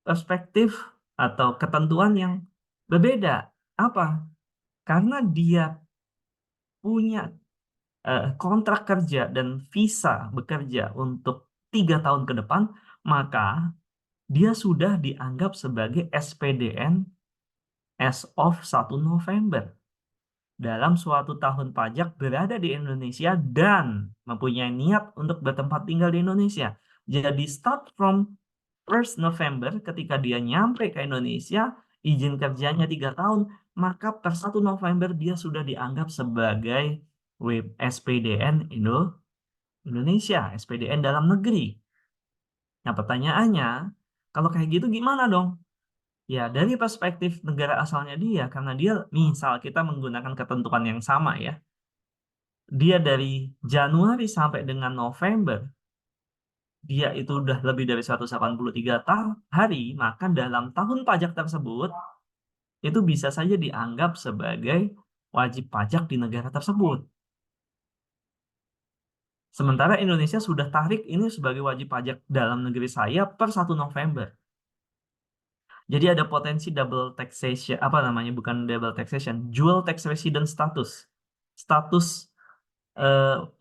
perspektif atau ketentuan yang berbeda. Apa? Karena dia punya kontrak kerja dan visa bekerja untuk 3 tahun ke depan, maka dia sudah dianggap sebagai SPDN as of 1 November. Dalam suatu tahun pajak berada di Indonesia dan mempunyai niat untuk bertempat tinggal di Indonesia. Jadi start from 1 November ketika dia nyampe ke Indonesia, izin kerjanya 3 tahun, maka per 1 November dia sudah dianggap sebagai SPDN Indonesia, SPDN dalam negeri. Nah, pertanyaannya, kalau kayak gitu gimana dong? Ya, dari perspektif negara asalnya dia, karena dia, misal kita menggunakan ketentuan yang sama ya, dia dari Januari sampai dengan November, dia itu udah lebih dari 183 hari, maka dalam tahun pajak tersebut, itu bisa saja dianggap sebagai wajib pajak di negara tersebut. Sementara Indonesia sudah tarik ini sebagai wajib pajak dalam negeri saya per 1 November. Jadi ada potensi double taxation, bukan double taxation, dual tax resident status. Status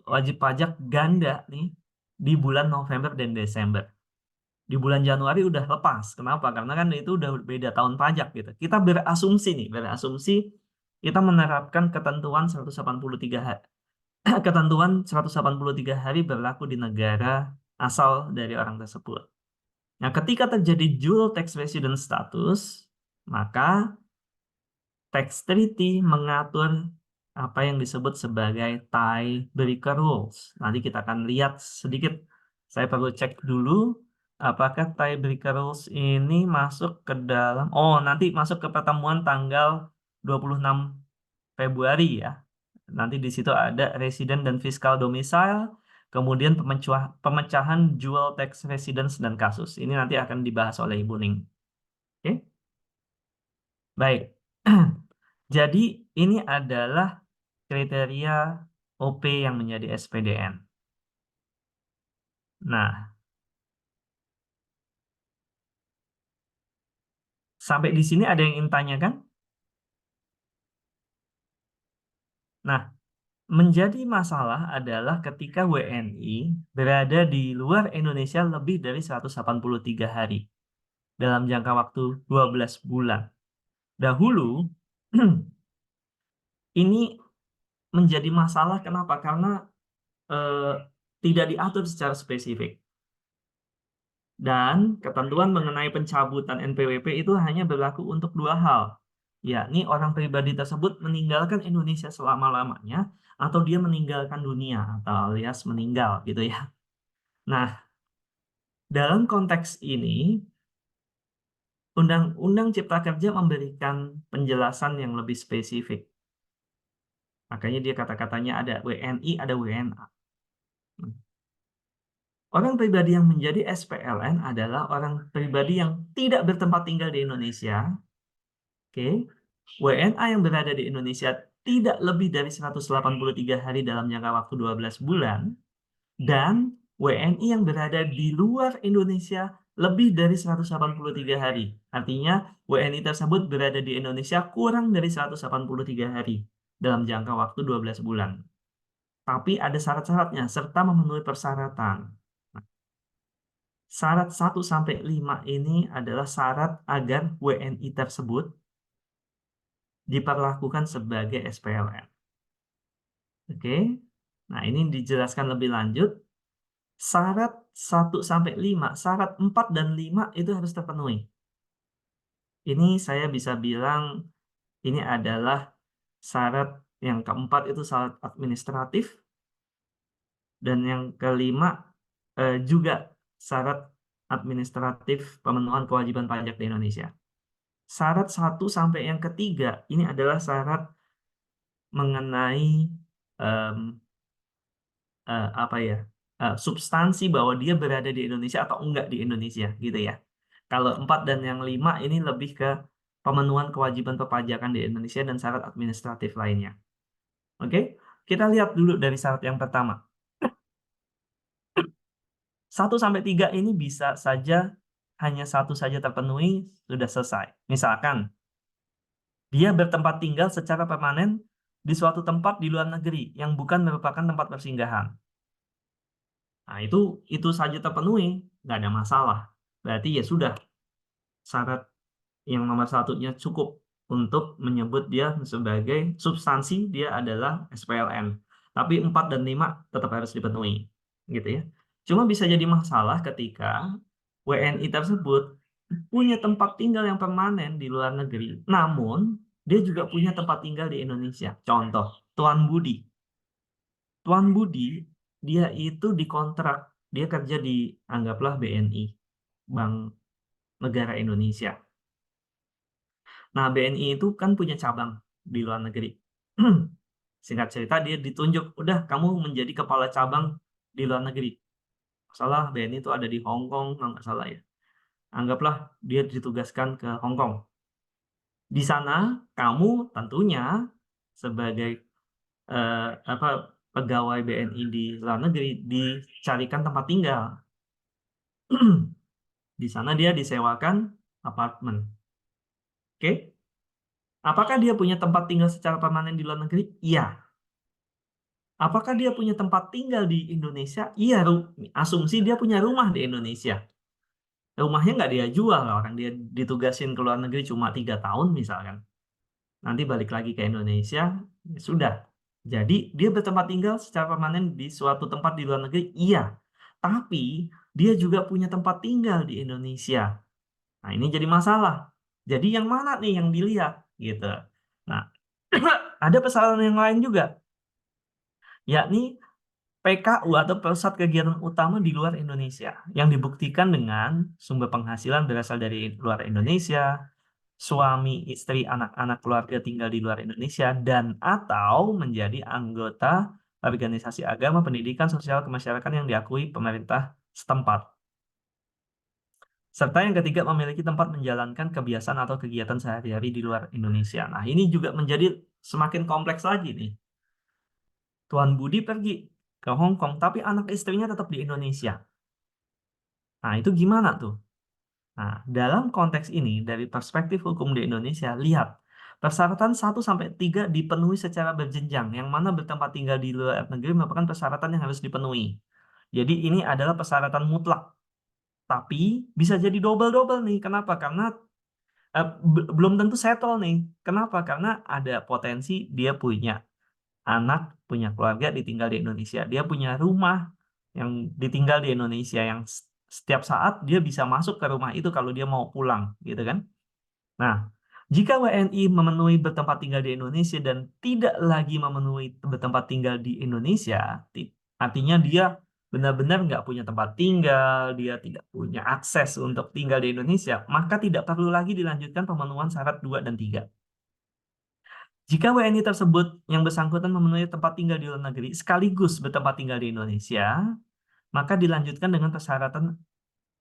wajib pajak ganda nih di bulan November dan Desember. Di bulan Januari udah lepas. Kenapa? Karena kan itu udah beda tahun pajak gitu. Kita berasumsi kita menerapkan ketentuan 183 hari. Ketentuan 183 hari berlaku di negara asal dari orang tersebut. Nah, ketika terjadi dual tax resident status, maka tax treaty mengatur apa yang disebut sebagai tiebreaker rules. Nanti kita akan lihat sedikit. Saya perlu cek dulu apakah tiebreaker rules ini masuk ke dalam, nanti masuk ke pertemuan tanggal 26 Februari ya. Nanti di situ ada resident dan fiscal domicile, kemudian pemecahan dual tax residence dan kasus. Ini nanti akan dibahas oleh Ibu Ning. Oke? Baik. Jadi ini adalah kriteria OP yang menjadi SPDN. Nah, sampai di sini ada yang ingin tanyakan? Nah, menjadi masalah adalah ketika WNI berada di luar Indonesia lebih dari 183 hari dalam jangka waktu 12 bulan. Dahulu, ini menjadi masalah kenapa? Karena tidak diatur secara spesifik. Dan ketentuan mengenai pencabutan NPWP itu hanya berlaku untuk 2 hal, yakni orang pribadi tersebut meninggalkan Indonesia selama-lamanya atau dia meninggalkan dunia atau alias meninggal gitu ya. Nah, dalam konteks ini Undang-Undang Cipta Kerja memberikan penjelasan yang lebih spesifik. Makanya dia kata-katanya ada WNI, ada WNA. Orang pribadi yang menjadi SPLN adalah orang pribadi yang tidak bertempat tinggal di Indonesia. Oke. WNA yang berada di Indonesia tidak lebih dari 183 hari dalam jangka waktu 12 bulan. Dan WNI yang berada di luar Indonesia lebih dari 183 hari. Artinya WNI tersebut berada di Indonesia kurang dari 183 hari dalam jangka waktu 12 bulan. Tapi ada syarat-syaratnya serta memenuhi persyaratan. Nah, syarat 1-5 ini adalah syarat agar WNI tersebut diperlakukan sebagai SPLN. Oke. Nah, ini dijelaskan lebih lanjut. Syarat 1-5, syarat 4 dan 5 itu harus terpenuhi. Ini saya bisa bilang ini adalah syarat yang keempat itu syarat administratif, dan yang kelima juga syarat administratif pemenuhan kewajiban pajak di Indonesia. Syarat 1 sampai yang ketiga ini adalah syarat mengenai substansi bahwa dia berada di Indonesia atau enggak di Indonesia gitu ya. Kalau 4 dan yang 5 ini lebih ke pemenuhan kewajiban perpajakan di Indonesia dan syarat administratif lainnya. Oke, kita lihat dulu dari syarat yang pertama. 1-3 ini bisa saja hanya satu saja terpenuhi, sudah selesai. Misalkan, dia bertempat tinggal secara permanen di suatu tempat di luar negeri yang bukan merupakan tempat persinggahan. Nah, itu saja terpenuhi, nggak ada masalah. Berarti ya sudah, syarat yang nomor satunya cukup untuk menyebut dia sebagai substansi, dia adalah SPLN. Tapi 4 dan 5 tetap harus dipenuhi, gitu ya. Cuma bisa jadi masalah ketika WNI tersebut punya tempat tinggal yang permanen di luar negeri, namun dia juga punya tempat tinggal di Indonesia. Contoh, Tuan Budi. Tuan Budi, dia itu dikontrak, dia kerja di, anggaplah BNI, Bank Negara Indonesia. Nah, BNI itu kan punya cabang di luar negeri. Singkat cerita, dia ditunjuk, udah kamu menjadi kepala cabang di luar negeri. Masalah BNI itu ada di Hong Kong, nggak salah ya. Anggaplah dia ditugaskan ke Hong Kong. Di sana, kamu tentunya sebagai pegawai BNI di luar negeri dicarikan tempat tinggal. Di sana dia disewakan apartemen. Oke? Apakah dia punya tempat tinggal secara permanen di luar negeri? Iya. Apakah dia punya tempat tinggal di Indonesia? Iya, asumsi dia punya rumah di Indonesia. Rumahnya nggak dia jual, orang dia ditugasin ke luar negeri cuma 3 tahun misalkan. Nanti balik lagi ke Indonesia, ya sudah. Jadi dia bertempat tinggal secara permanen di suatu tempat di luar negeri, iya. Tapi dia juga punya tempat tinggal di Indonesia. Nah, ini jadi masalah. Jadi yang mana nih yang dilihat gitu. Nah, ada persoalan yang lain juga, yakni PKU atau pusat kegiatan utama di luar Indonesia yang dibuktikan dengan sumber penghasilan berasal dari luar Indonesia, suami, istri, anak-anak keluarga tinggal di luar Indonesia, dan atau menjadi anggota organisasi agama, pendidikan, sosial, kemasyarakatan yang diakui pemerintah setempat. Serta yang ketiga, memiliki tempat menjalankan kebiasaan atau kegiatan sehari-hari di luar Indonesia. Nah, ini juga menjadi semakin kompleks lagi nih. Tuan Budi pergi ke Hong Kong, tapi anak istrinya tetap di Indonesia. Nah, itu gimana tuh? Nah, dalam konteks ini, dari perspektif hukum di Indonesia, lihat, persyaratan 1-3 dipenuhi secara berjenjang, yang mana bertempat tinggal di luar negeri merupakan persyaratan yang harus dipenuhi. Jadi ini adalah persyaratan mutlak. Tapi bisa jadi double-double nih. Kenapa? Karena belum tentu settle nih. Kenapa? Karena ada potensi dia punya anak, punya keluarga ditinggal di Indonesia. Dia punya rumah yang ditinggal di Indonesia, yang setiap saat dia bisa masuk ke rumah itu kalau dia mau pulang, gitu kan? Nah, jika WNI memenuhi bertempat tinggal di Indonesia dan tidak lagi memenuhi bertempat tinggal di Indonesia, artinya dia benar-benar nggak punya tempat tinggal, dia tidak punya akses untuk tinggal di Indonesia, maka tidak perlu lagi dilanjutkan pemenuhan syarat 2 dan 3. Jika WNI tersebut yang bersangkutan memenuhi tempat tinggal di luar negeri sekaligus bertempat tinggal di Indonesia, maka dilanjutkan dengan persyaratan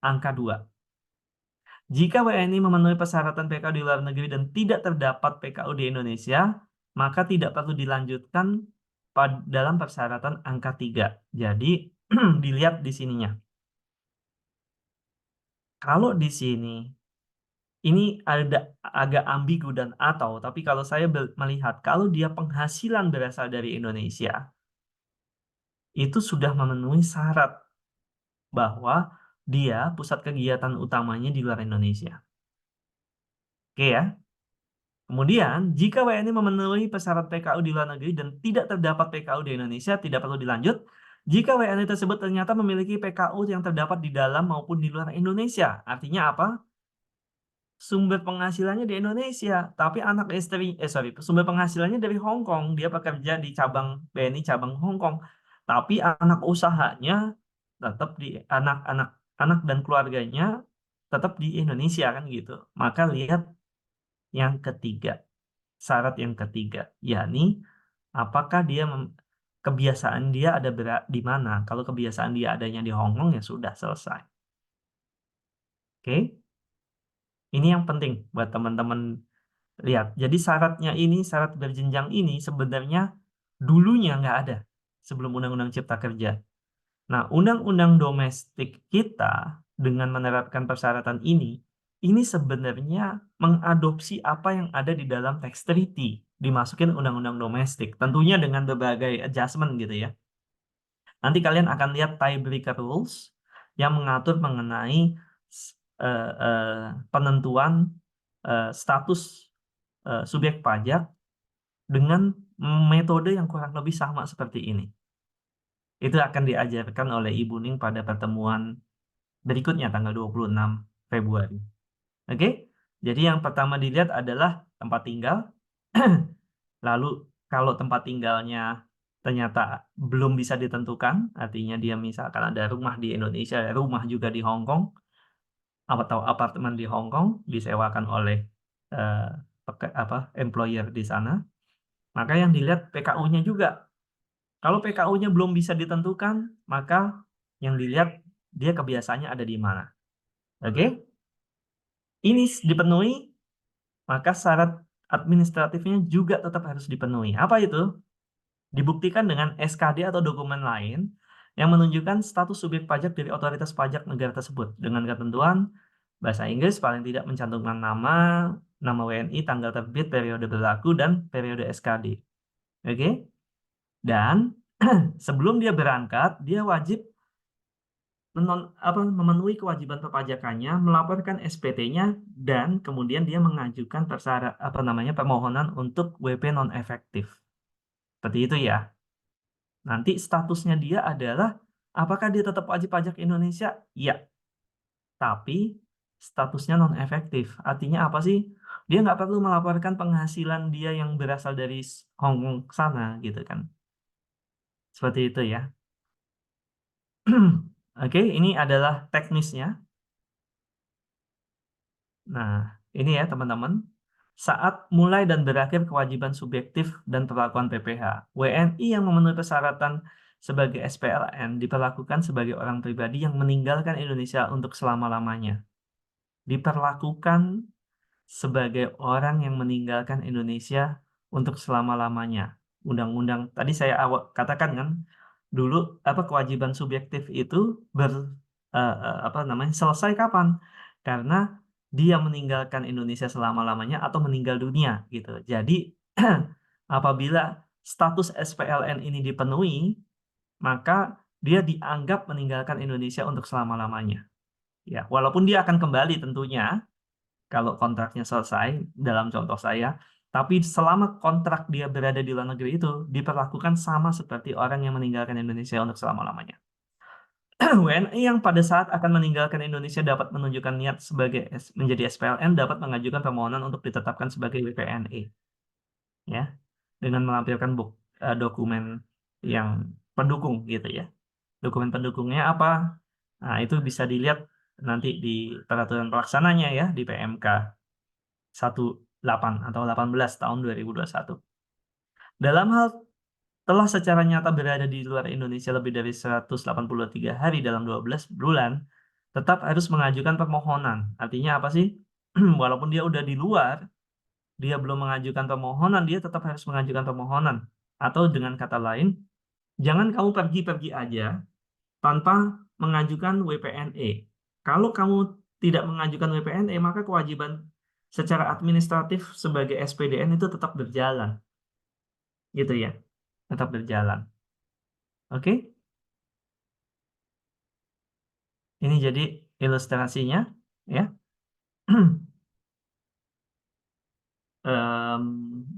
angka 2. Jika WNI memenuhi persyaratan PKU di luar negeri dan tidak terdapat PKU di Indonesia, maka tidak perlu dilanjutkan dalam persyaratan angka 3. Jadi, dilihat di sininya. Kalau di sini ini ada agak ambigu dan atau, tapi kalau saya melihat kalau dia penghasilan berasal dari Indonesia, itu sudah memenuhi syarat bahwa dia pusat kegiatan utamanya di luar Indonesia. Oke ya. Kemudian, jika WNI memenuhi persyarat PKU di luar negeri dan tidak terdapat PKU di Indonesia, tidak perlu dilanjut. Jika WNI tersebut ternyata memiliki PKU yang terdapat di dalam maupun di luar Indonesia. Artinya apa? Sumber penghasilannya di Indonesia, tapi anak istri, sumber penghasilannya dari Hong Kong. Dia bekerja di cabang BNI cabang Hong Kong. Tapi anak usahanya tetap di anak dan keluarganya tetap di Indonesia kan gitu. Maka lihat yang ketiga, syarat yang ketiga, yakni apakah dia kebiasaan dia ada di mana? Kalau kebiasaan dia adanya di Hong Kong ya sudah selesai. Oke, ini yang penting buat teman-teman lihat. Jadi syarat berjenjang ini sebenarnya dulunya nggak ada sebelum Undang-Undang Cipta Kerja. Nah, Undang-Undang Domestik kita dengan menerapkan persyaratan ini sebenarnya mengadopsi apa yang ada di dalam tax treaty, dimasukin Undang-Undang Domestik, tentunya dengan berbagai adjustment gitu ya. Nanti kalian akan lihat tiebreaker rules yang mengatur mengenai penentuan status subjek pajak dengan metode yang kurang lebih sama seperti ini. Itu akan diajarkan oleh Ibu Ning pada pertemuan berikutnya tanggal 26 Februari. Oke? Jadi yang pertama dilihat adalah tempat tinggal. Lalu kalau tempat tinggalnya ternyata belum bisa ditentukan, artinya dia misalkan ada rumah di Indonesia, rumah juga di Hong Kong, atau apartemen di Hong Kong disewakan oleh employer di sana, maka yang dilihat PKU-nya juga. Kalau PKU-nya belum bisa ditentukan, maka yang dilihat dia kebiasaannya ada di mana. Oke? Ini dipenuhi, maka syarat administratifnya juga tetap harus dipenuhi. Apa itu? Dibuktikan dengan SKD atau dokumen lain yang menunjukkan status subjek pajak dari otoritas pajak negara tersebut dengan ketentuan bahasa Inggris paling tidak mencantumkan nama WNI, tanggal terbit, periode berlaku, dan periode SKD. Oke? Dan sebelum dia berangkat, dia wajib memenuhi kewajiban perpajakannya, melaporkan SPT-nya, dan kemudian dia mengajukan permohonan untuk WP non-efektif. Seperti itu ya. Nanti statusnya dia adalah apakah dia tetap wajib pajak Indonesia? Ya. Tapi statusnya non-efektif. Artinya apa sih? Dia nggak perlu melaporkan penghasilan dia yang berasal dari Hong Kong sana gitu kan. Seperti itu ya. Oke, ini adalah teknisnya. Nah, ini ya teman-teman. Saat mulai dan berakhir kewajiban subjektif dan perlakuan PPh, WNI yang memenuhi persyaratan sebagai SPLN diperlakukan sebagai orang pribadi yang meninggalkan Indonesia untuk selama-lamanya. Diperlakukan sebagai orang yang meninggalkan Indonesia untuk selama-lamanya. Undang-undang tadi saya katakan kan dulu kewajiban subjektif itu selesai kapan? Karena dia meninggalkan Indonesia selama-lamanya atau meninggal dunia gitu. Jadi apabila status SPLN ini dipenuhi, maka dia dianggap meninggalkan Indonesia untuk selama-lamanya. Ya, walaupun dia akan kembali tentunya kalau kontraknya selesai dalam contoh saya, tapi selama kontrak dia berada di luar negeri itu diperlakukan sama seperti orang yang meninggalkan Indonesia untuk selama-lamanya. WNI yang pada saat akan meninggalkan Indonesia dapat menunjukkan niat sebagai menjadi SPLN dapat mengajukan permohonan untuk ditetapkan sebagai WPNE, ya, dengan melampirkan dokumen yang pendukung gitu ya. Dokumen pendukungnya apa? Nah, itu bisa dilihat nanti di peraturan pelaksananya ya di PMK 18 atau 18 tahun 2021. Dalam hal telah secara nyata berada di luar Indonesia lebih dari 183 hari dalam 12 bulan, tetap harus mengajukan permohonan. Artinya apa sih? Walaupun dia udah di luar, dia belum mengajukan permohonan, dia tetap harus mengajukan permohonan. Atau dengan kata lain, jangan kamu pergi-pergi aja tanpa mengajukan WPNE. Kalau kamu tidak mengajukan WPNE, maka kewajiban secara administratif sebagai SPDN itu tetap berjalan. Gitu ya. Tetap berjalan. Oke? Ini jadi ilustrasinya ya.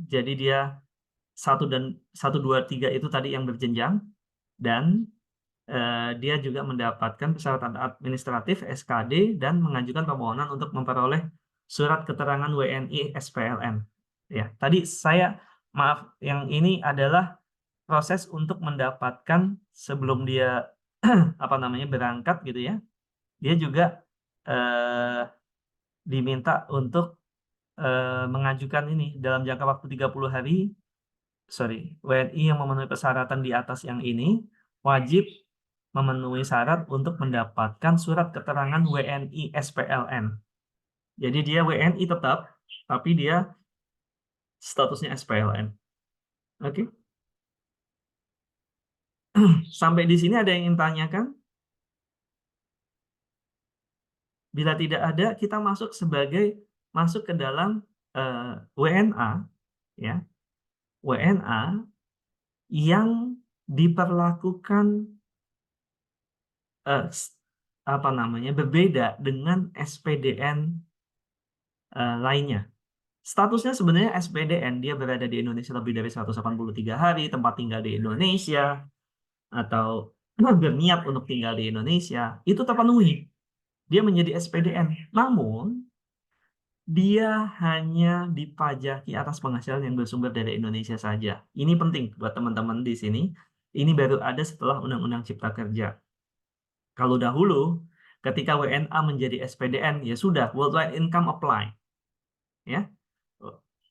Jadi dia 1 dan 1, 2, 3 itu tadi yang berjenjang, dan dia juga mendapatkan persyaratan administratif SKD dan mengajukan permohonan untuk memperoleh surat keterangan WNI SPLN. Ya, tadi maaf, yang ini adalah proses untuk mendapatkan sebelum dia berangkat gitu ya. Dia juga eh, diminta untuk mengajukan ini dalam jangka waktu 30 hari. WNI yang memenuhi persyaratan di atas yang ini wajib memenuhi syarat untuk mendapatkan surat keterangan WNI SPLN. Jadi dia WNI tetap, tapi dia statusnya SPLN. Oke? Sampai di sini ada yang ingin tanyakan? Bila tidak ada, kita masuk ke dalam WNA, ya, WNA yang diperlakukan berbeda dengan SPDN lainnya. Statusnya sebenarnya SPDN, dia berada di Indonesia lebih dari 183 hari, tempat tinggal di Indonesia, atau berniat untuk tinggal di Indonesia, itu terpenuhi. Dia menjadi SPDN. Namun, dia hanya dipajaki atas penghasilan yang bersumber dari Indonesia saja. Ini penting buat teman-teman di sini. Ini baru ada setelah Undang-Undang Cipta Kerja. Kalau dahulu, ketika WNA menjadi SPDN, ya sudah, worldwide income apply. Ya,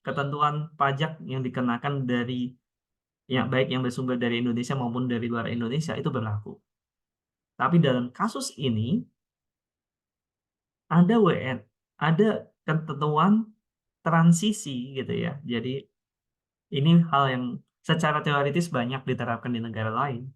ketentuan pajak yang dikenakan dari baik yang bersumber dari Indonesia maupun dari luar Indonesia itu berlaku. Tapi dalam kasus ini ada ketentuan transisi gitu ya. Jadi ini hal yang secara teoritis banyak diterapkan di negara lain.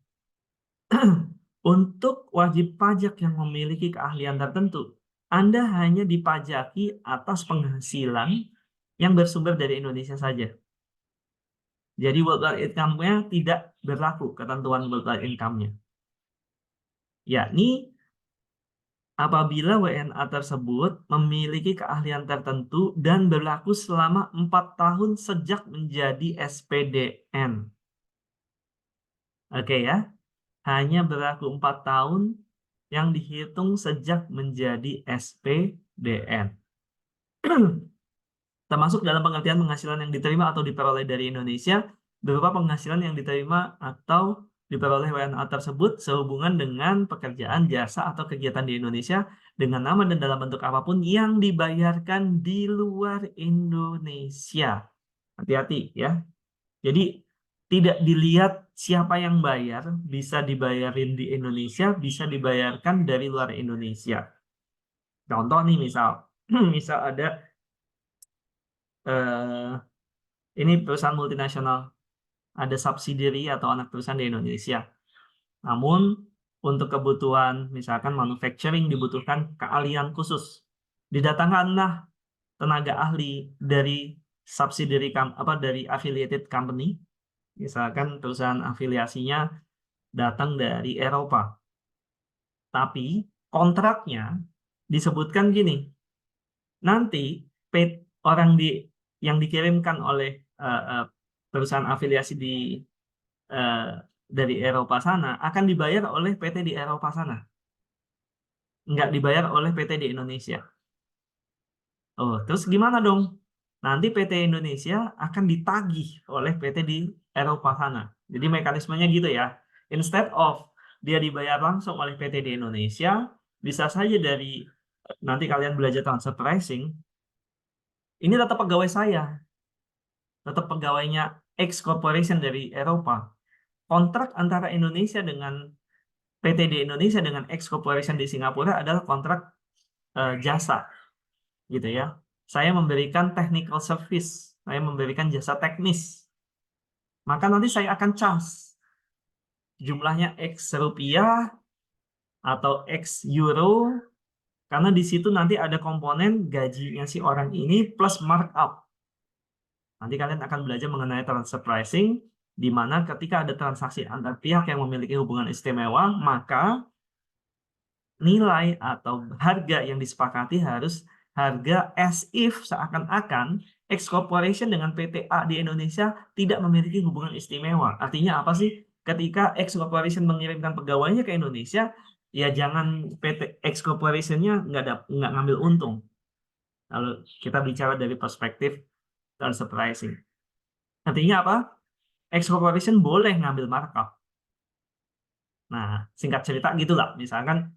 Untuk wajib pajak yang memiliki keahlian tertentu, Anda hanya dipajaki atas penghasilan yang bersumber dari Indonesia saja. Jadi worldwide income-nya tidak berlaku ketentuan worldwide income-nya. Yakni apabila WNA tersebut memiliki keahlian tertentu dan berlaku selama 4 tahun sejak menjadi SPDN. Oke ya, hanya berlaku 4 tahun yang dihitung sejak menjadi SPDN. Termasuk dalam pengertian penghasilan yang diterima atau diperoleh dari Indonesia, berupa penghasilan yang diterima atau diperoleh WNA tersebut sehubungan dengan pekerjaan, jasa, atau kegiatan di Indonesia dengan nama dan dalam bentuk apapun yang dibayarkan di luar Indonesia. Hati-hati ya. Jadi tidak dilihat siapa yang bayar, bisa dibayarin di Indonesia, bisa dibayarkan dari luar Indonesia. Contoh nih misal ada ini perusahaan multinasional, ada subsidiary atau anak perusahaan di Indonesia. Namun untuk kebutuhan misalkan manufacturing dibutuhkan keahlian khusus. Didatangkanlah tenaga ahli dari subsidiary dari affiliated company. Misalkan perusahaan afiliasinya datang dari Eropa. Tapi kontraknya disebutkan gini. Nanti orang yang dikirimkan oleh perusahaan afiliasi dari Eropa sana akan dibayar oleh PT di Eropa sana, nggak dibayar oleh PT di Indonesia. Oh, terus gimana dong? Nanti PT Indonesia akan ditagih oleh PT di Eropa sana. Jadi mekanismenya gitu ya. Instead of dia dibayar langsung oleh PT di Indonesia, bisa saja nanti kalian belajar transfer pricing, ini tetap pegawai saya, tetap pegawainya X Corporation dari Eropa. Kontrak antara Indonesia dengan PT di Indonesia dengan X Corporation di Singapura adalah kontrak jasa, gitu ya. Saya memberikan technical service, saya memberikan jasa teknis. Maka nanti saya akan charge jumlahnya X rupiah atau X euro Karena di situ nanti ada komponen gajinya si orang ini plus markup. Nanti kalian akan belajar mengenai transfer pricing, di mana ketika ada transaksi antar pihak yang memiliki hubungan istimewa, maka nilai atau harga yang disepakati harus harga as if seakan-akan X Corporation dengan PT A di Indonesia tidak memiliki hubungan istimewa. Artinya apa sih? Ketika X Corporation mengirimkan pegawainya ke Indonesia, ya jangan PT X Corporation-nya nggak ngambil untung. Kalau kita bicara dari perspektif transfer pricing. Artinya apa? X Corporation boleh ngambil markup. Nah, singkat cerita gitulah. Misalkan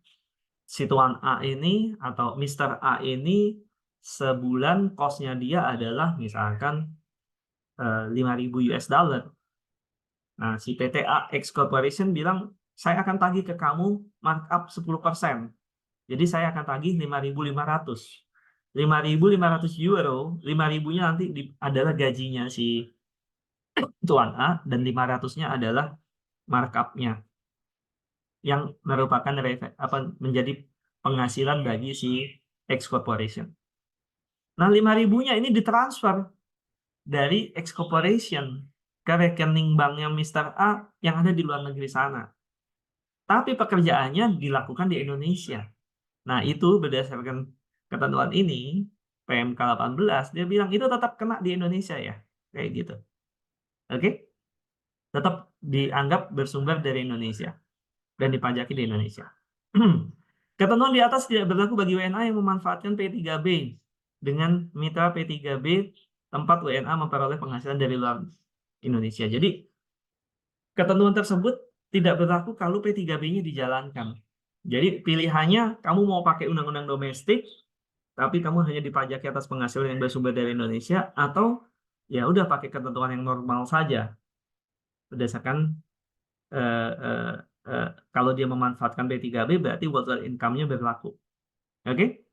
si Tuan A ini atau Mr. A ini sebulan cost-nya dia adalah misalkan 5.000 US dollar. Nah, si PT A X Corporation bilang, saya akan tagih ke kamu markup 10%. Jadi saya akan tagih 5.500. 5.500 euro, 5.000-nya nanti adalah gajinya si Tuan A dan 500-nya adalah markup-nya yang merupakan menjadi penghasilan bagi si X Corporation. Nah, 5.000-nya ini ditransfer dari X Corporation ke rekening banknya Mr. A yang ada di luar negeri sana. Tapi pekerjaannya dilakukan di Indonesia. Nah, itu berdasarkan ketentuan ini, PMK 18, dia bilang itu tetap kena di Indonesia ya. Kayak gitu. Oke? Tetap dianggap bersumber dari Indonesia dan dipajaki di Indonesia. Ketentuan di atas tidak berlaku bagi WNA yang memanfaatkan P3B dengan mitra P3B tempat WNA memperoleh penghasilan dari luar Indonesia. Jadi ketentuan tersebut tidak berlaku kalau P3B-nya dijalankan. Jadi pilihannya kamu mau pakai undang-undang domestik, tapi kamu hanya dipajaki atas penghasilan yang bersumber dari Indonesia, atau ya udah pakai ketentuan yang normal saja berdasarkan kalau dia memanfaatkan P3B berarti worldwide income-nya berlaku. Oke?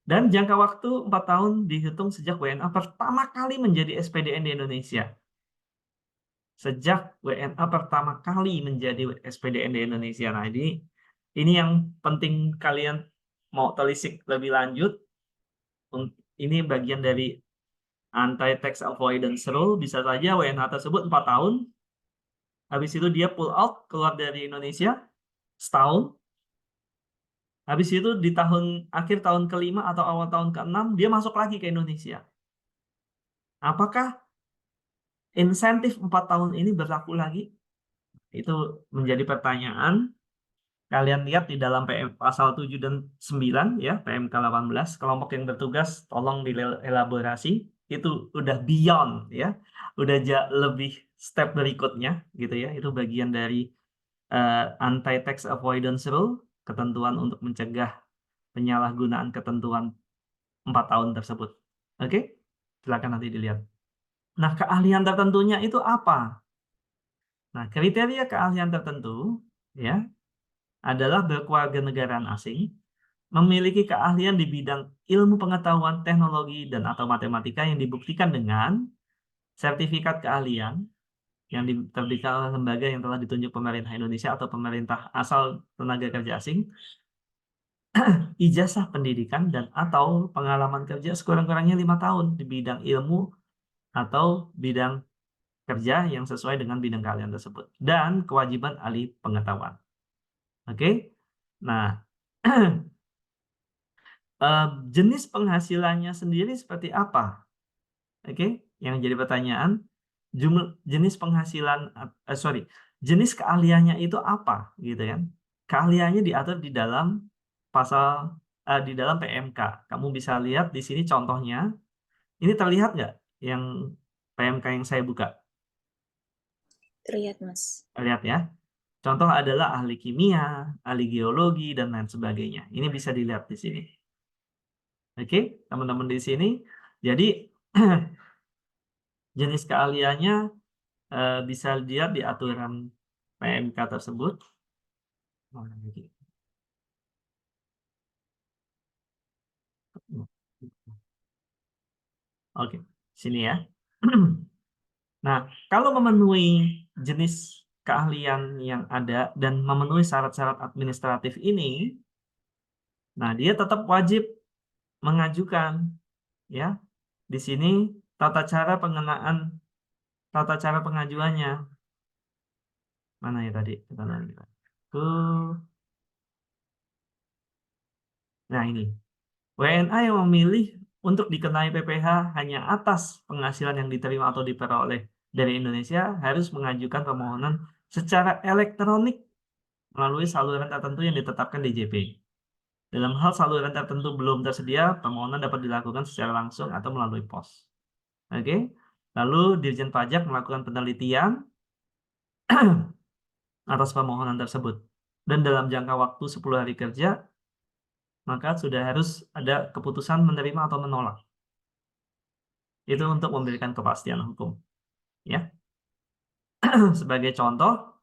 Dan jangka waktu 4 tahun dihitung sejak WNA pertama kali menjadi SPDN di Indonesia. Sejak WNA pertama kali menjadi SPDN di Indonesia. Nah, ini yang penting kalian mau telisik lebih lanjut. Ini bagian dari anti-tax avoidance rule. Bisa saja WNA tersebut 4 tahun. Habis itu dia pull out, keluar dari Indonesia setahun. Habis itu di akhir tahun ke-5 atau awal tahun ke-6 dia masuk lagi ke Indonesia. Apakah insentif 4 tahun ini berlaku lagi? Itu menjadi pertanyaan. Kalian lihat di dalam pasal 7 dan 9 ya, PMK 18, kelompok yang bertugas tolong dielaborasi. Itu udah beyond ya. Udah lebih step berikutnya gitu ya. Itu bagian dari anti-tax avoidance rule, ketentuan untuk mencegah penyalahgunaan ketentuan 4 tahun tersebut. Oke? Silakan nanti dilihat. Nah, keahlian tertentunya itu apa? Nah, kriteria keahlian tertentu ya adalah berkewarganegaraan asing, memiliki keahlian di bidang ilmu pengetahuan, teknologi, dan atau matematika yang dibuktikan dengan sertifikat keahlian yang diterbitkan oleh lembaga yang telah ditunjuk pemerintah Indonesia atau pemerintah asal tenaga kerja asing, ijazah pendidikan dan atau pengalaman kerja sekurang-kurangnya 5 tahun di bidang ilmu atau bidang kerja yang sesuai dengan bidang keahlian tersebut, dan kewajiban ahli pengetahuan. Oke? Nah, jenis penghasilannya sendiri seperti apa? Oke? Yang jadi pertanyaan, jenis penghasilan, jenis keahliannya itu apa? Gitu kan? Keahliannya diatur di dalam pasal, di dalam PMK. Kamu bisa lihat di sini contohnya. Ini terlihat nggak yang PMK yang saya buka? Terlihat, Mas. Lihat ya. Contoh adalah ahli kimia, ahli geologi, dan lain sebagainya. Ini bisa dilihat di sini. Oke, teman-teman di sini. Jadi, jenis keahliannya bisa dilihat di aturan PMK tersebut. Oke, sini ya. Nah, kalau memenuhi jenis keahlian yang ada dan memenuhi syarat-syarat administratif ini, Nah, dia tetap wajib mengajukan, ya. Di sini tata cara pengajuannya. Mana ya tadi? Nah, ini. WNA yang memilih untuk dikenai PPh hanya atas penghasilan yang diterima atau diperoleh dari Indonesia harus mengajukan permohonan secara elektronik melalui saluran tertentu yang ditetapkan DJP. Dalam hal saluran tertentu belum tersedia, permohonan dapat dilakukan secara langsung atau melalui pos. Oke. Lalu Dirjen Pajak melakukan penelitian atas permohonan tersebut. Dan dalam jangka waktu 10 hari kerja, maka sudah harus ada keputusan menerima atau menolak. Itu untuk memberikan kepastian hukum. Ya. Sebagai contoh,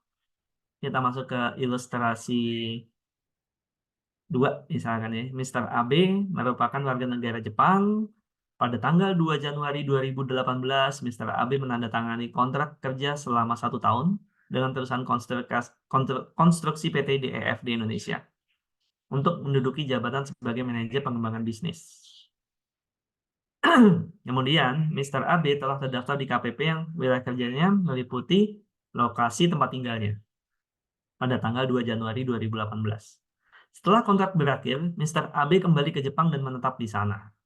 kita masuk ke ilustrasi 2 misalkan ya. Mr. AB merupakan warga negara Jepang. Pada tanggal 2 Januari 2018, Mr. AB menandatangani kontrak kerja selama 1 tahun dengan perusahaan konstruksi PT DEF di Indonesia untuk menduduki jabatan sebagai manajer pengembangan bisnis. Kemudian, Mr. AB telah terdaftar di KPP yang wilayah kerjanya meliputi lokasi tempat tinggalnya pada tanggal 2 Januari 2018. Setelah kontrak berakhir, Mr. AB kembali ke Jepang dan menetap di sana.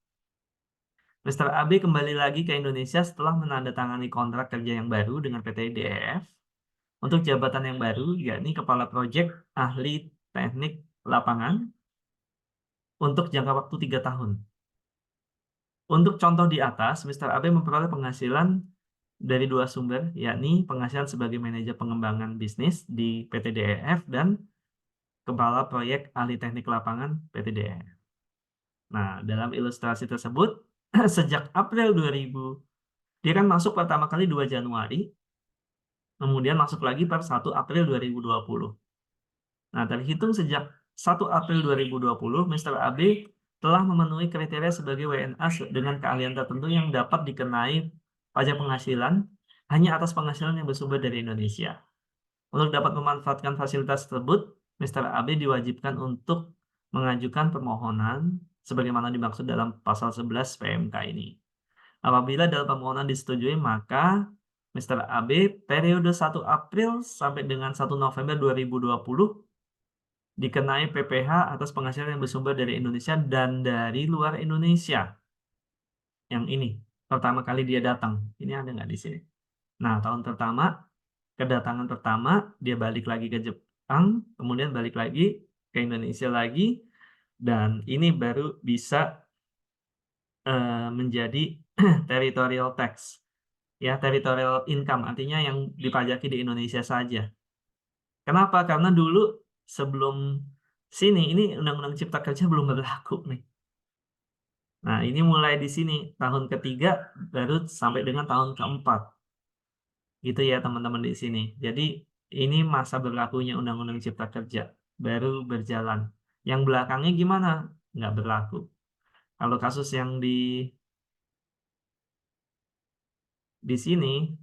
Mr. AB kembali lagi ke Indonesia setelah menandatangani kontrak kerja yang baru dengan PT DEF untuk jabatan yang baru, yakni Kepala Proyek Ahli Teknik Lapangan untuk jangka waktu 3 tahun. Untuk contoh di atas, Mr. AB memperoleh penghasilan dari 2 sumber, yakni penghasilan sebagai manajer pengembangan bisnis di PT DEF dan Kepala Proyek Ahli Teknik Lapangan PT DEF. Nah, dalam ilustrasi tersebut, sejak April 2000, dia kan masuk pertama kali 2 Januari, kemudian masuk lagi per 1 April 2020. Nah, terhitung sejak 1 April 2020, Mr. AB telah memenuhi kriteria sebagai WNA dengan keahlian tertentu yang dapat dikenai pajak penghasilan hanya atas penghasilan yang bersumber dari Indonesia. Untuk dapat memanfaatkan fasilitas tersebut, Mr. AB diwajibkan untuk mengajukan permohonan sebagaimana dimaksud dalam pasal 11 PMK ini. Apabila dalam permohonan disetujui, maka Mr. AB periode 1 April sampai dengan 1 November 2020 dikenai PPh atas penghasilan yang bersumber dari Indonesia dan dari luar Indonesia. Yang ini, pertama kali dia datang. Ini ada nggak di sini? Nah, tahun pertama, kedatangan pertama, dia balik lagi ke Jepang, kemudian balik lagi ke Indonesia lagi, dan ini baru bisa menjadi territorial tax. Ya, territorial income, artinya yang dipajaki di Indonesia saja. Kenapa? Karena dulu sebelum sini, ini Undang-Undang Cipta Kerja belum berlaku nih. Nah, ini mulai di sini, tahun ketiga baru sampai dengan tahun keempat. Gitu ya teman-teman di sini. Jadi, ini masa berlakunya Undang-Undang Cipta Kerja. Baru berjalan. Yang belakangnya gimana? Nggak berlaku. Kalau kasus yang di sini,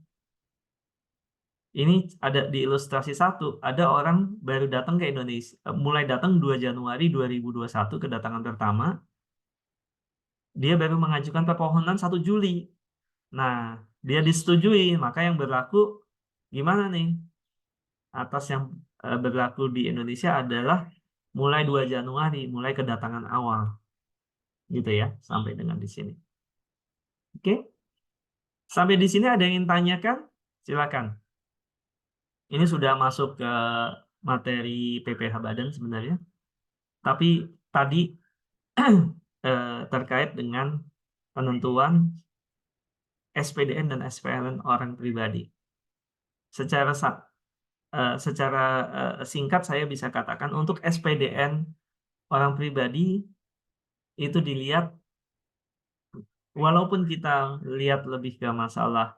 ini ada di ilustrasi 1, ada orang baru datang ke Indonesia, mulai datang 2 Januari 2021, kedatangan pertama, dia baru mengajukan permohonan 1 Juli. Nah, dia disetujui, maka yang berlaku gimana nih? Atas yang berlaku di Indonesia adalah mulai 2 Januari, mulai kedatangan awal. Gitu ya, sampai dengan di sini. Oke? Sampai di sini ada yang ingin tanyakan? Silakan. Ini sudah masuk ke materi PPh Badan sebenarnya. Tapi tadi terkait dengan penentuan SPDN dan SPLN orang pribadi. Secara singkat saya bisa katakan untuk SPDN orang pribadi itu dilihat, walaupun kita lihat lebih ke masalah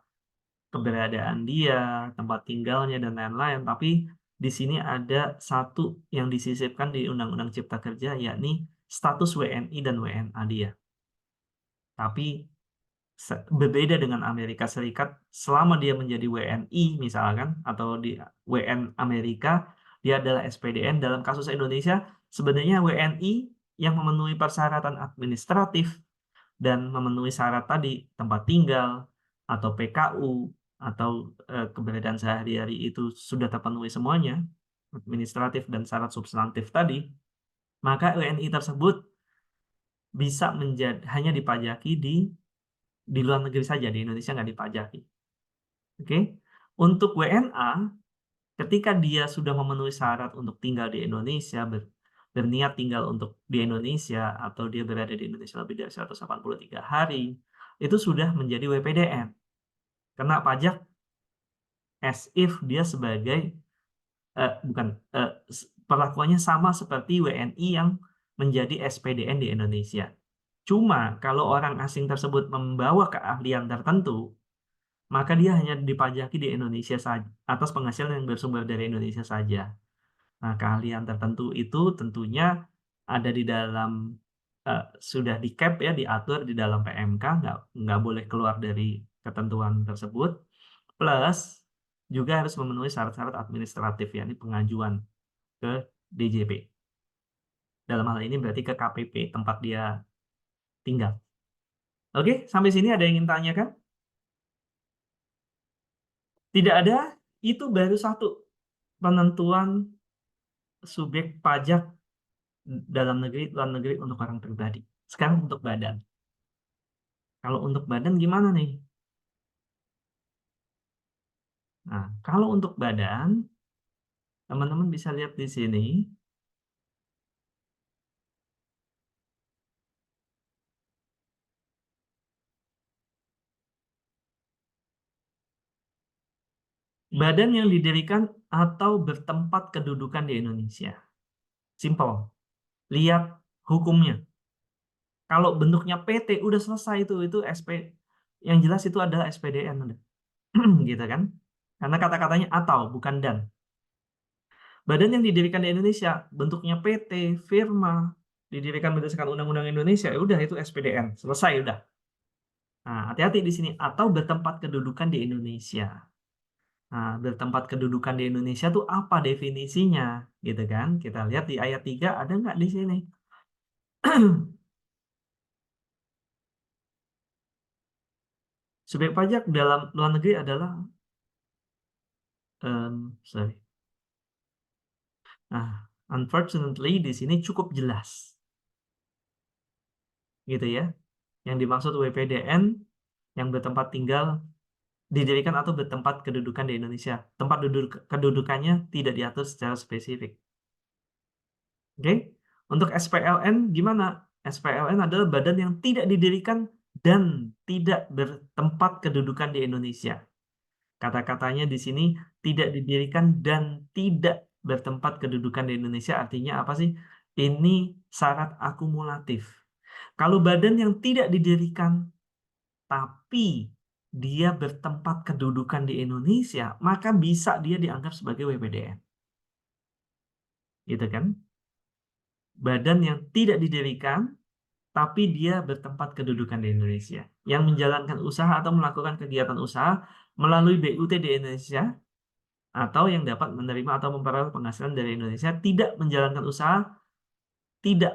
keberadaan dia, tempat tinggalnya, dan lain-lain, tapi di sini ada satu yang disisipkan di Undang-Undang Cipta Kerja, yakni status WNI dan WNA dia. Tapi berbeda dengan Amerika Serikat, selama dia menjadi WNI misalkan, atau di WN Amerika, dia adalah SPDN. Dalam kasus Indonesia, sebenarnya WNI yang memenuhi persyaratan administratif dan memenuhi syarat tadi, tempat tinggal atau PKU atau keberadaan sehari-hari itu sudah terpenuhi semuanya, administratif dan syarat substantif tadi, maka WNI tersebut bisa hanya dipajaki di luar negeri saja, di Indonesia nggak dipajaki. Oke, untuk WNA, ketika dia sudah memenuhi syarat untuk tinggal di Indonesia, berniat tinggal untuk di Indonesia, atau dia berada di Indonesia lebih dari 183 hari, itu sudah menjadi WPDN. Kena pajak as if dia sebagai, perlakuannya sama seperti WNI yang menjadi SPDN di Indonesia. Cuma kalau orang asing tersebut membawa keahlian tertentu, maka dia hanya dipajaki di Indonesia saja, atas penghasilan yang bersumber dari Indonesia saja. Nah, keahlian tertentu itu tentunya ada di dalam, sudah di cap ya, diatur di dalam PMK, nggak boleh keluar dari ketentuan tersebut, plus juga harus memenuhi syarat-syarat administratif, yakni pengajuan ke DJP. Dalam hal ini berarti ke KPP, tempat dia tinggal. Oke, sampai sini ada yang ingin tanyakan? Tidak ada, itu baru satu penentuan subjek pajak dalam negeri, luar negeri untuk orang pribadi. Sekarang untuk badan. Kalau untuk badan gimana nih? Nah, kalau untuk badan, teman-teman bisa lihat di sini. Badan yang didirikan atau bertempat kedudukan di Indonesia. Simple. Lihat hukumnya. Kalau bentuknya PT udah selesai itu SP, yang jelas itu adalah SPDN udah. Gitu kan? Karena kata-katanya atau bukan dan. Badan yang didirikan di Indonesia bentuknya PT, firma, didirikan berdasarkan Undang-Undang Indonesia, ya udah itu SPDN, selesai udah. Nah, hati-hati di sini, atau bertempat kedudukan di Indonesia. Nah, bertempat kedudukan di Indonesia tuh apa definisinya, gitu kan? Kita lihat di ayat 3 ada nggak di sini? Subjek pajak dalam luar negeri adalah, Nah, unfortunately di sini cukup jelas, gitu ya. Yang dimaksud WPDN yang bertempat tinggal didirikan atau bertempat kedudukan di Indonesia. Tempat kedudukannya tidak diatur secara spesifik. Oke? Untuk SPLN gimana? SPLN adalah badan yang tidak didirikan dan tidak bertempat kedudukan di Indonesia. Kata-katanya di sini tidak didirikan dan tidak bertempat kedudukan di Indonesia, artinya apa sih? Ini syarat akumulatif. Kalau badan yang tidak didirikan tapi dia bertempat kedudukan di Indonesia, maka bisa dia dianggap sebagai WPDN. Gitu kan? Badan yang tidak didirikan, tapi dia bertempat kedudukan di Indonesia. Yang menjalankan usaha atau melakukan kegiatan usaha melalui BUT di Indonesia, atau yang dapat menerima atau memperoleh penghasilan dari Indonesia, tidak menjalankan usaha, tidak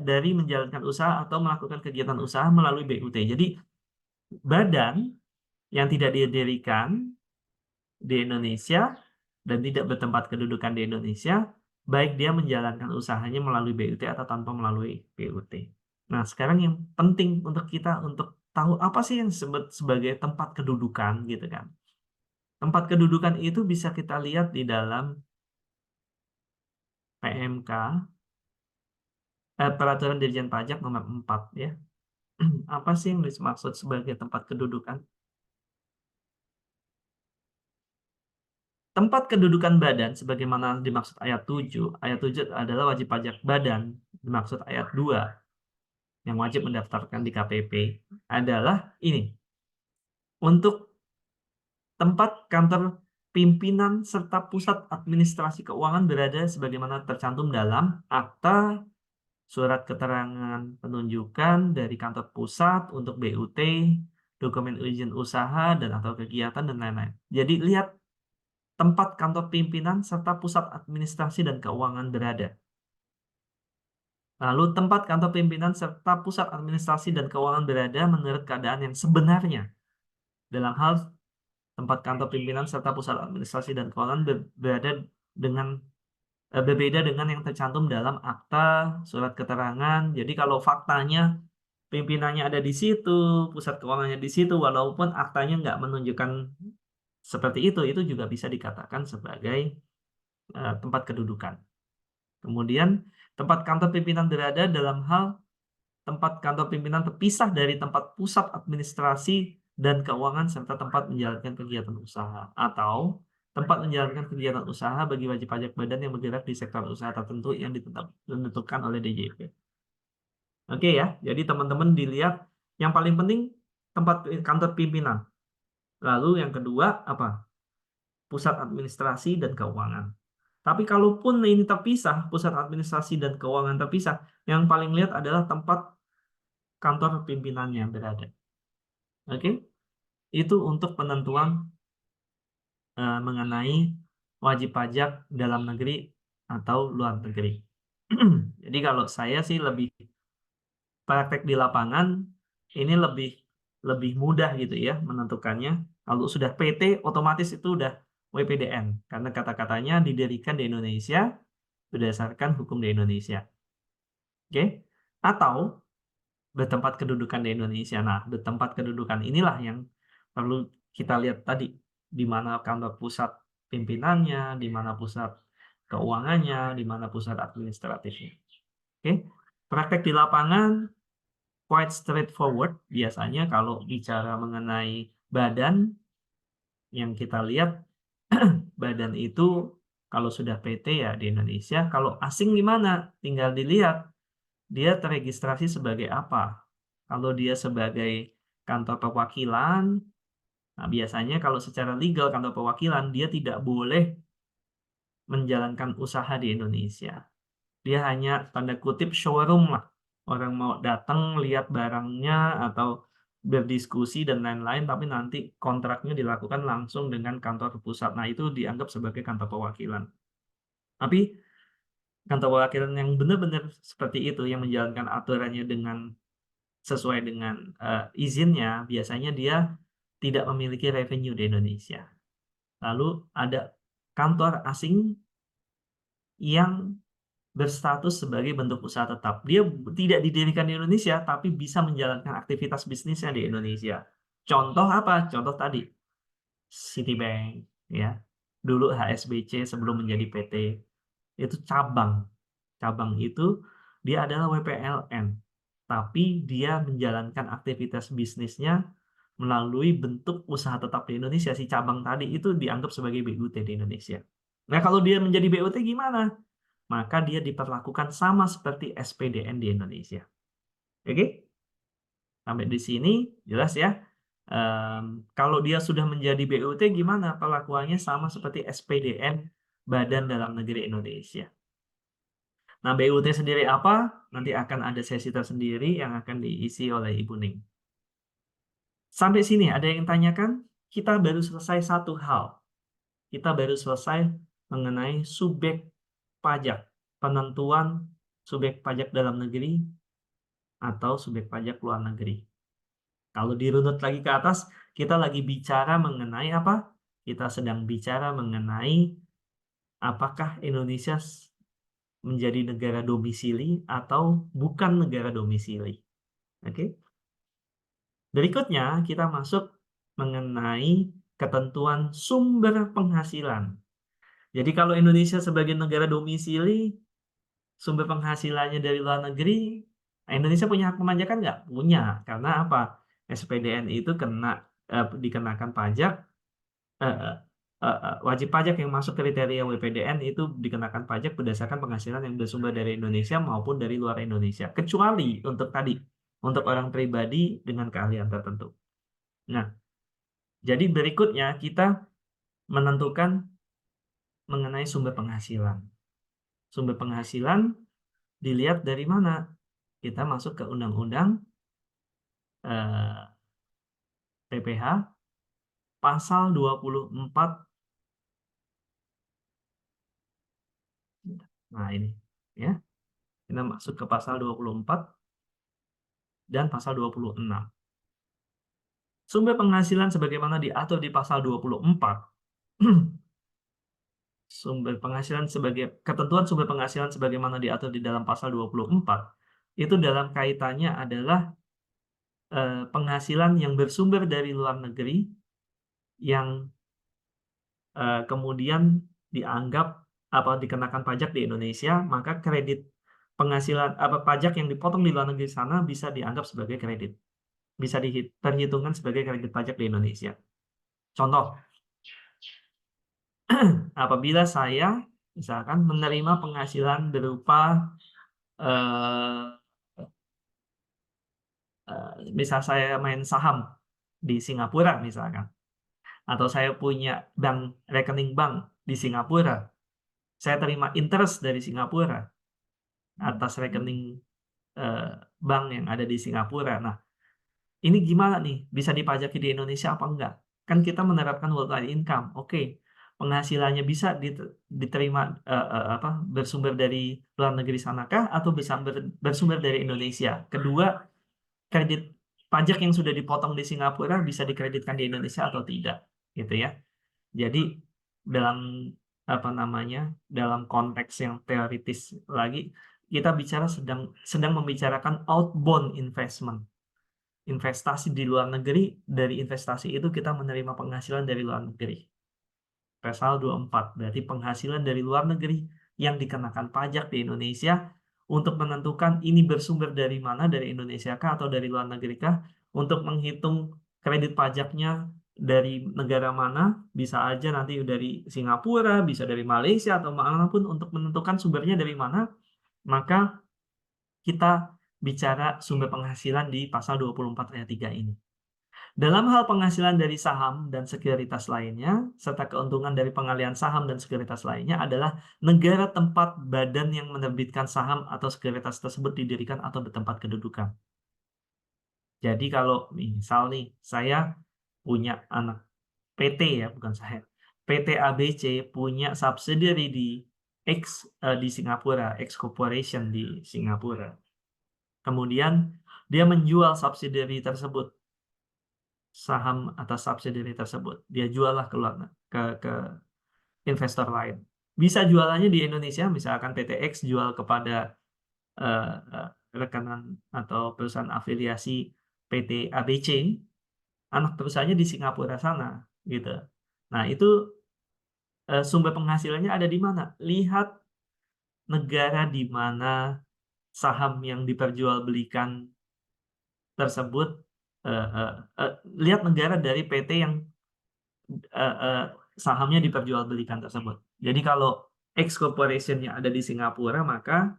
dari menjalankan usaha atau melakukan kegiatan usaha melalui BUT. Jadi, badan yang tidak didirikan di Indonesia dan tidak bertempat kedudukan di Indonesia, baik dia menjalankan usahanya melalui BUT atau tanpa melalui BUT. Nah, sekarang yang penting untuk kita untuk tahu apa sih yang disebut sebagai tempat kedudukan, gitu kan. Tempat kedudukan itu bisa kita lihat di dalam PMK, Peraturan Dirjen Pajak nomor 4 ya. Apa sih yang dimaksud sebagai tempat kedudukan? Tempat kedudukan badan sebagaimana dimaksud ayat 7. Ayat 7 adalah wajib pajak badan, dimaksud ayat 2 yang wajib mendaftarkan di KPP adalah ini. Untuk tempat kantor pimpinan serta pusat administrasi keuangan berada sebagaimana tercantum dalam akta, surat keterangan penunjukan dari kantor pusat untuk BUT, dokumen izin usaha dan atau kegiatan dan lain-lain. Jadi lihat tempat kantor pimpinan serta pusat administrasi dan keuangan berada. Lalu tempat kantor pimpinan serta pusat administrasi dan keuangan berada menurut keadaan yang sebenarnya. Dalam hal tempat kantor pimpinan serta pusat administrasi dan keuangan berada dengan berbeda dengan yang tercantum dalam akta, surat keterangan. Jadi kalau faktanya pimpinannya ada di situ, pusat keuangannya di situ, walaupun aktanya nggak menunjukkan seperti itu juga bisa dikatakan sebagai tempat kedudukan. Kemudian tempat kantor pimpinan berada dalam hal tempat kantor pimpinan terpisah dari tempat pusat administrasi dan keuangan serta tempat menjalankan kegiatan usaha, atau tempat menjalankan kegiatan usaha bagi wajib pajak badan yang bergerak di sektor usaha tertentu yang ditentukan oleh DJP. Oke ya, jadi teman-teman dilihat yang paling penting tempat kantor pimpinan. Lalu yang kedua apa? Pusat administrasi dan keuangan. Tapi kalaupun ini terpisah, pusat administrasi dan keuangan terpisah, yang paling lihat adalah tempat kantor pimpinannya berada. Oke? Itu untuk penentuan mengenai wajib pajak dalam negeri atau luar negeri. Jadi kalau saya sih lebih praktek di lapangan, ini lebih mudah gitu ya menentukannya. Kalau sudah PT, otomatis itu udah WPDN, karena kata-katanya didirikan di Indonesia berdasarkan hukum di Indonesia. Oke? Atau bertempat kedudukan di Indonesia. Nah, bertempat kedudukan inilah yang perlu kita lihat tadi, di mana kantor pusat pimpinannya, di mana pusat keuangannya, di mana pusat administratifnya. Oke? Praktek di lapangan quite straightforward. Biasanya kalau bicara mengenai badan, yang kita lihat badan itu kalau sudah PT ya di Indonesia, kalau asing gimana? Tinggal dilihat dia terregistrasi sebagai apa. Kalau dia sebagai kantor perwakilan, nah biasanya kalau secara legal kantor perwakilan dia tidak boleh menjalankan usaha di Indonesia. Dia hanya tanda kutip showroom lah. Orang mau datang lihat barangnya atau berdiskusi dan lain-lain, tapi nanti kontraknya dilakukan langsung dengan kantor pusat. Nah, itu dianggap sebagai kantor perwakilan. Tapi kantor perwakilan yang benar-benar seperti itu, yang menjalankan aturannya dengan sesuai dengan izinnya, biasanya dia tidak memiliki revenue di Indonesia. Lalu ada kantor asing yang berstatus sebagai bentuk usaha tetap. Dia tidak didirikan di Indonesia, tapi bisa menjalankan aktivitas bisnisnya di Indonesia. Contoh apa? Contoh tadi, Citibank, ya. Dulu HSBC sebelum menjadi PT, itu cabang. Cabang itu dia adalah WPLN, tapi dia menjalankan aktivitas bisnisnya melalui bentuk usaha tetap di Indonesia. Si cabang tadi itu dianggap sebagai BUT di Indonesia. Nah, kalau dia menjadi BUT gimana? Maka dia diperlakukan sama seperti SPDN di Indonesia. Oke? Sampai di sini jelas ya. Kalau dia sudah menjadi BUT gimana? Perlakuannya sama seperti SPDN Badan Dalam Negeri Indonesia. Nah, BUT sendiri apa? Nanti akan ada sesi tersendiri yang akan diisi oleh Ibu Ning. Sampai sini ada yang tanyakan? Kita baru selesai satu hal. Kita baru selesai mengenai subjek pajak. Penentuan subjek pajak dalam negeri atau subjek pajak luar negeri. Kalau dirunut lagi ke atas, kita lagi bicara mengenai apa? Kita sedang bicara mengenai apakah Indonesia menjadi negara domisili atau bukan negara domisili. Oke? Berikutnya kita masuk mengenai ketentuan sumber penghasilan. Jadi kalau Indonesia sebagai negara domisili, sumber penghasilannya dari luar negeri, Indonesia punya hak pemajakan nggak? Punya. Karena apa? SPDN itu dikenakan pajak, eh, eh, wajib pajak yang masuk kriteria WPDN itu dikenakan pajak berdasarkan penghasilan yang bersumber dari Indonesia maupun dari luar Indonesia. Kecuali untuk tadi, untuk orang pribadi dengan keahlian tertentu. Nah, jadi berikutnya kita menentukan mengenai sumber penghasilan. Sumber penghasilan dilihat dari mana? Kita masuk ke Undang-Undang PPH pasal 24. Nah, ini ya. Kita masuk ke pasal 24 dan pasal 26. Sumber penghasilan sebagaimana diatur di pasal 24. Ketentuan sumber penghasilan sebagaimana diatur di dalam pasal 24 itu dalam kaitannya adalah penghasilan yang bersumber dari luar negeri yang kemudian dianggap dikenakan pajak di Indonesia, maka kredit penghasilan pajak yang dipotong di luar negeri sana bisa dianggap sebagai kredit, bisa diperhitungkan sebagai kredit pajak di Indonesia. Contoh, apabila saya misalkan menerima penghasilan berupa misal saya main saham di Singapura misalkan, atau saya punya rekening bank di Singapura, saya terima interest dari Singapura atas rekening bank yang ada di Singapura. Nah, ini gimana nih? Bisa dipajaki di Indonesia apa enggak? Kan kita menerapkan worldwide income. Oke, penghasilannya bisa diterima bersumber dari luar negeri sanakah atau bersumber dari Indonesia? Kedua, kredit pajak yang sudah dipotong di Singapura bisa dikreditkan di Indonesia atau tidak, gitu ya. Jadi dalam dalam konteks yang teoritis lagi, kita bicara sedang membicarakan outbound investment. Investasi di luar negeri, dari investasi itu kita menerima penghasilan dari luar negeri. Pasal 24, berarti penghasilan dari luar negeri yang dikenakan pajak di Indonesia untuk menentukan ini bersumber dari mana, dari Indonesia kah atau dari luar negeri kah, untuk menghitung kredit pajaknya dari negara mana, bisa aja nanti dari Singapura, bisa dari Malaysia atau manapun, untuk menentukan sumbernya dari mana, maka kita bicara sumber penghasilan di pasal 24 ayat 3 ini. Dalam hal penghasilan dari saham dan sekuritas lainnya, serta keuntungan dari pengalihan saham dan sekuritas lainnya adalah negara tempat badan yang menerbitkan saham atau sekuritas tersebut didirikan atau bertempat kedudukan. Jadi kalau misal nih, saya punya anak PT ya, bukan saya. PT ABC punya subsidiary di Singapura, X Corporation di Singapura. Kemudian dia menjual subsidiary tersebut, saham atas subsidiary tersebut, dia juallah ke investor lain. Bisa jualannya di Indonesia, misalkan PT X jual kepada rekanan atau perusahaan afiliasi PT ABC, anak perusahaannya di Singapura sana, gitu. Nah, itu sumber penghasilannya ada di mana? Lihat negara di mana saham yang diperjualbelikan tersebut, lihat negara dari PT yang sahamnya diperjualbelikan tersebut. Jadi kalau X Corporation-nya ada di Singapura, maka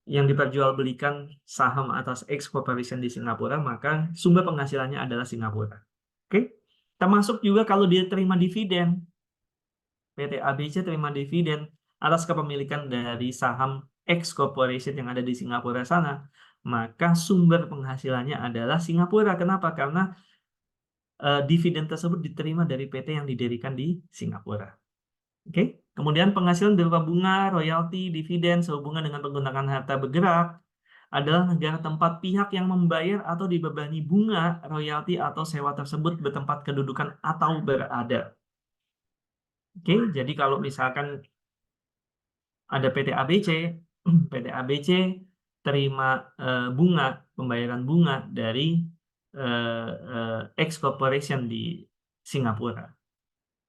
yang diperjualbelikan saham atas X Corporation di Singapura, maka sumber penghasilannya adalah Singapura. Oke? Termasuk juga kalau dia terima dividen. PT ABC terima dividen atas kepemilikan dari saham X Corporation yang ada di Singapura sana, maka sumber penghasilannya adalah Singapura. Kenapa? Karena dividen tersebut diterima dari PT yang didirikan di Singapura. Oke? Kemudian penghasilan berupa bunga, royalti, dividen sehubungan dengan penggunaan harta bergerak adalah negara tempat pihak yang membayar atau dibebani bunga, royalti atau sewa tersebut bertempat kedudukan atau berada. Oke, jadi kalau misalkan ada PT ABC, PT ABC terima bunga, pembayaran bunga dari X Corporation di Singapura.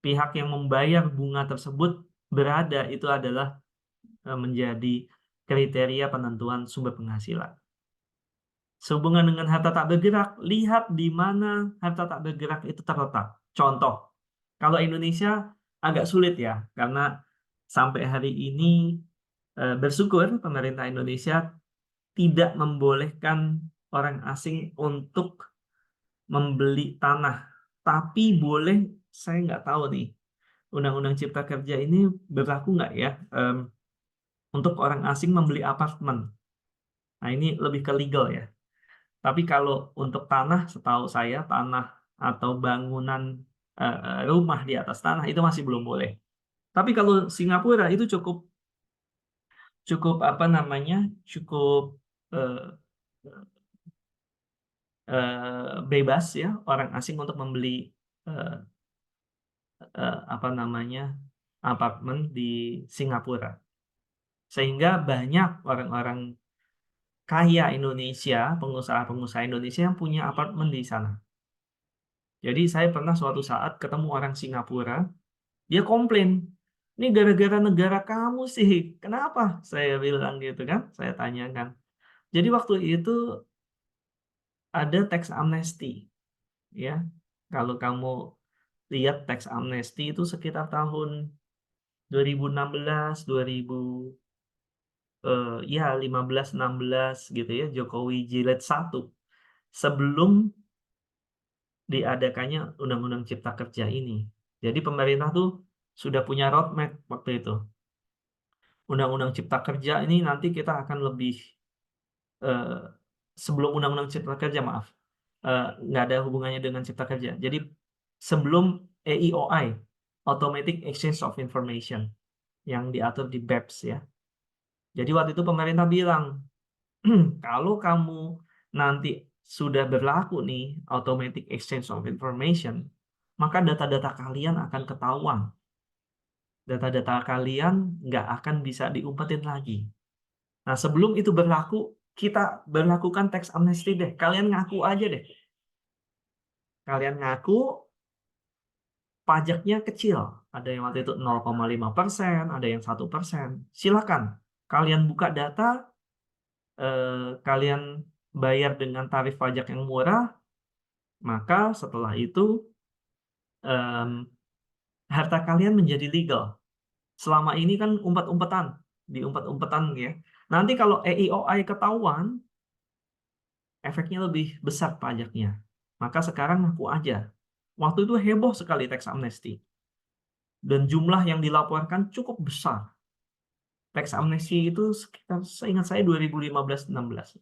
Pihak yang membayar bunga tersebut berada, itu adalah menjadi kriteria penentuan sumber penghasilan. Sehubungan dengan harta tak bergerak, lihat di mana harta tak bergerak itu terletak. Contoh, kalau Indonesia agak sulit ya, karena sampai hari ini bersyukur pemerintah Indonesia tidak membolehkan orang asing untuk membeli tanah. Tapi boleh, saya nggak tahu nih, Undang-Undang Cipta Kerja ini berlaku nggak ya untuk orang asing membeli apartemen. Nah, ini lebih ke legal ya. Tapi kalau untuk tanah, setahu saya tanah atau bangunan rumah di atas tanah itu masih belum boleh. Tapi kalau Singapura itu cukup cukup apa namanya, cukup bebas ya orang asing untuk membeli eh, apa namanya, apartemen di Singapura. Sehingga banyak orang-orang kaya Indonesia, pengusaha-pengusaha Indonesia yang punya apartemen di sana. Jadi saya pernah suatu saat ketemu orang Singapura, dia komplain, ini gara-gara negara kamu sih, kenapa? Saya bilang gitu kan, saya tanyakan. Jadi waktu itu ada tax amnesty, ya. Kalau kamu lihat tax amnesty itu sekitar tahun 2016, 15-16 gitu ya, Jokowi Jilid 1. Sebelum diadakannya Undang-Undang Cipta Kerja ini. Jadi pemerintah tuh sudah punya roadmap waktu itu. Undang-Undang Cipta Kerja ini nanti kita akan lebih eh, sebelum Undang-Undang Cipta Kerja, maaf, nggak ada hubungannya dengan Cipta Kerja. Jadi sebelum AEOI, Automatic Exchange of Information, yang diatur di BEPS ya. Jadi waktu itu pemerintah bilang, kalau kamu nanti sudah berlaku nih Automatic Exchange of Information, maka data-data kalian akan ketahuan. Data-data kalian nggak akan bisa diumpetin lagi. Nah, sebelum itu berlaku, kita berlakukan tax amnesty deh. Kalian ngaku aja deh. Kalian ngaku pajaknya kecil. Ada yang waktu itu 0,5%, ada yang 1%. Silakan. Kalian buka data, kalian bayar dengan tarif pajak yang murah, maka setelah itu harta kalian menjadi legal. Selama ini kan umpet-umpetan, diumpet-umpetan ya. Nanti kalau AEOI ketahuan, efeknya lebih besar pajaknya. Maka sekarang ngaku aja. Waktu itu heboh sekali tax amnesty. Dan jumlah yang dilaporkan cukup besar. Tax amnesty itu sekitar, seingat saya 2015-16.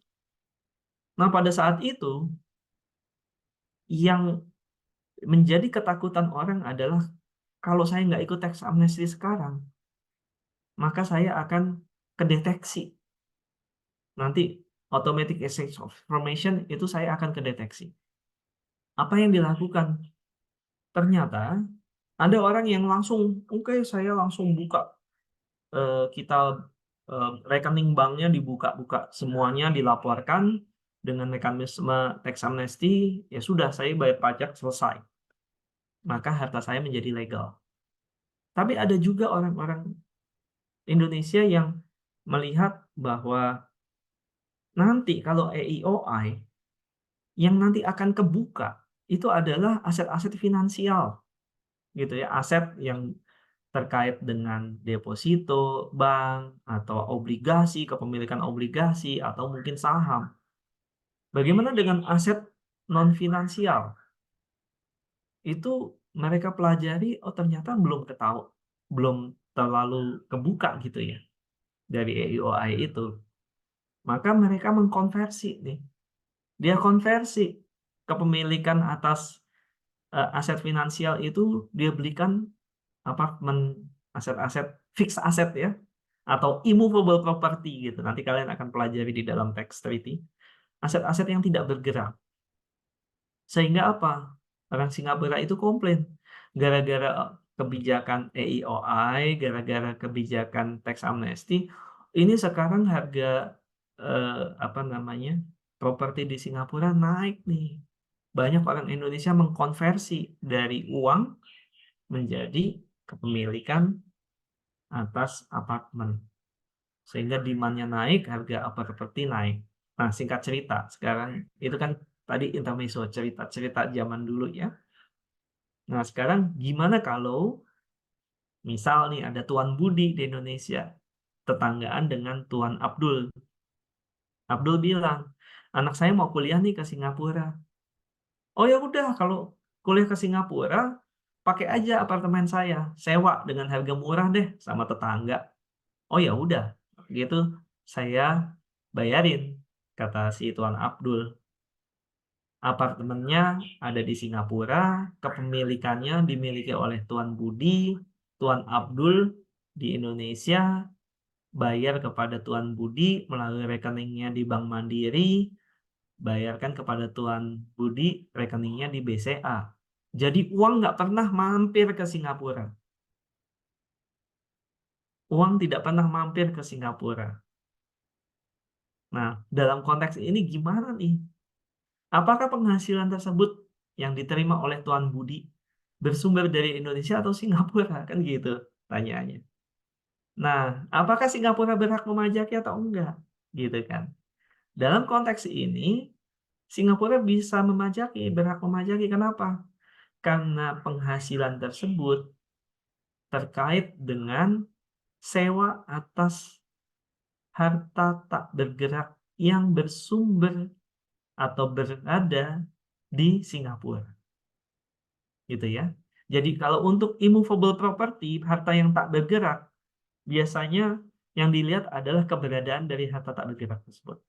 Nah, pada saat itu, yang menjadi ketakutan orang adalah kalau saya nggak ikut tax amnesty sekarang, maka saya akan kedeteksi. Nanti automatic exchange of information itu saya akan kedeteksi. Apa yang dilakukan? Ternyata ada orang yang langsung, oke, saya langsung buka, kita rekening banknya dibuka-buka, semuanya dilaporkan dengan mekanisme tax amnesty, ya sudah, saya bayar pajak, selesai. Maka harta saya menjadi legal. Tapi ada juga orang-orang Indonesia yang melihat bahwa nanti kalau AEOI yang nanti akan kebuka itu adalah aset-aset finansial, gitu ya, aset yang terkait dengan deposito bank atau obligasi, kepemilikan obligasi atau mungkin saham. Bagaimana dengan aset non finansial? Itu mereka pelajari, oh ternyata belum terlalu kebuka gitu ya dari AEOI itu. Maka mereka mengkonversi nih. Dia konversi kepemilikan atas aset finansial itu, dia belikan apartemen, aset-aset fixed aset ya, atau immovable property gitu. Nanti kalian akan pelajari di dalam tax treaty. Aset-aset yang tidak bergerak. Sehingga apa? Orang Singapura itu komplain. Gara-gara kebijakan AEOI, gara-gara kebijakan tax amnesty, ini sekarang harga apa namanya, properti di Singapura naik nih. Banyak orang Indonesia mengkonversi dari uang menjadi kepemilikan atas apartemen. Sehingga demand-nya naik, harga properti naik. Nah, singkat cerita, sekarang itu kan tadi intermezzo, cerita-cerita zaman dulu ya. Nah, sekarang gimana kalau misal nih ada Tuan Budi di Indonesia, tetanggaan dengan Tuan Abdul. Abdul bilang, anak saya mau kuliah nih ke Singapura. Oh ya udah, kalau kuliah ke Singapura, pakai aja apartemen saya, sewa dengan harga murah deh sama tetangga. Oh ya udah, gitu saya bayarin, kata si Tuan Abdul. Apartemennya ada di Singapura, kepemilikannya dimiliki oleh Tuan Budi, Tuan Abdul di Indonesia, bayar kepada Tuan Budi melalui rekeningnya di Bank Mandiri, bayarkan kepada Tuan Budi rekeningnya di BCA. Jadi uang nggak pernah mampir ke Singapura. Uang tidak pernah mampir ke Singapura. Nah, dalam konteks ini gimana nih? Apakah penghasilan tersebut yang diterima oleh Tuan Budi bersumber dari Indonesia atau Singapura? Kan gitu tanyaannya. Nah, apakah Singapura berhak memajaknya atau enggak? Gitu kan. Dalam konteks ini, Singapura bisa memajaki, berhak memajaki. Kenapa? Karena penghasilan tersebut terkait dengan sewa atas harta tak bergerak yang bersumber atau berada di Singapura. Gitu ya. Jadi kalau untuk immovable property, harta yang tak bergerak, biasanya yang dilihat adalah keberadaan dari harta tak bergerak tersebut.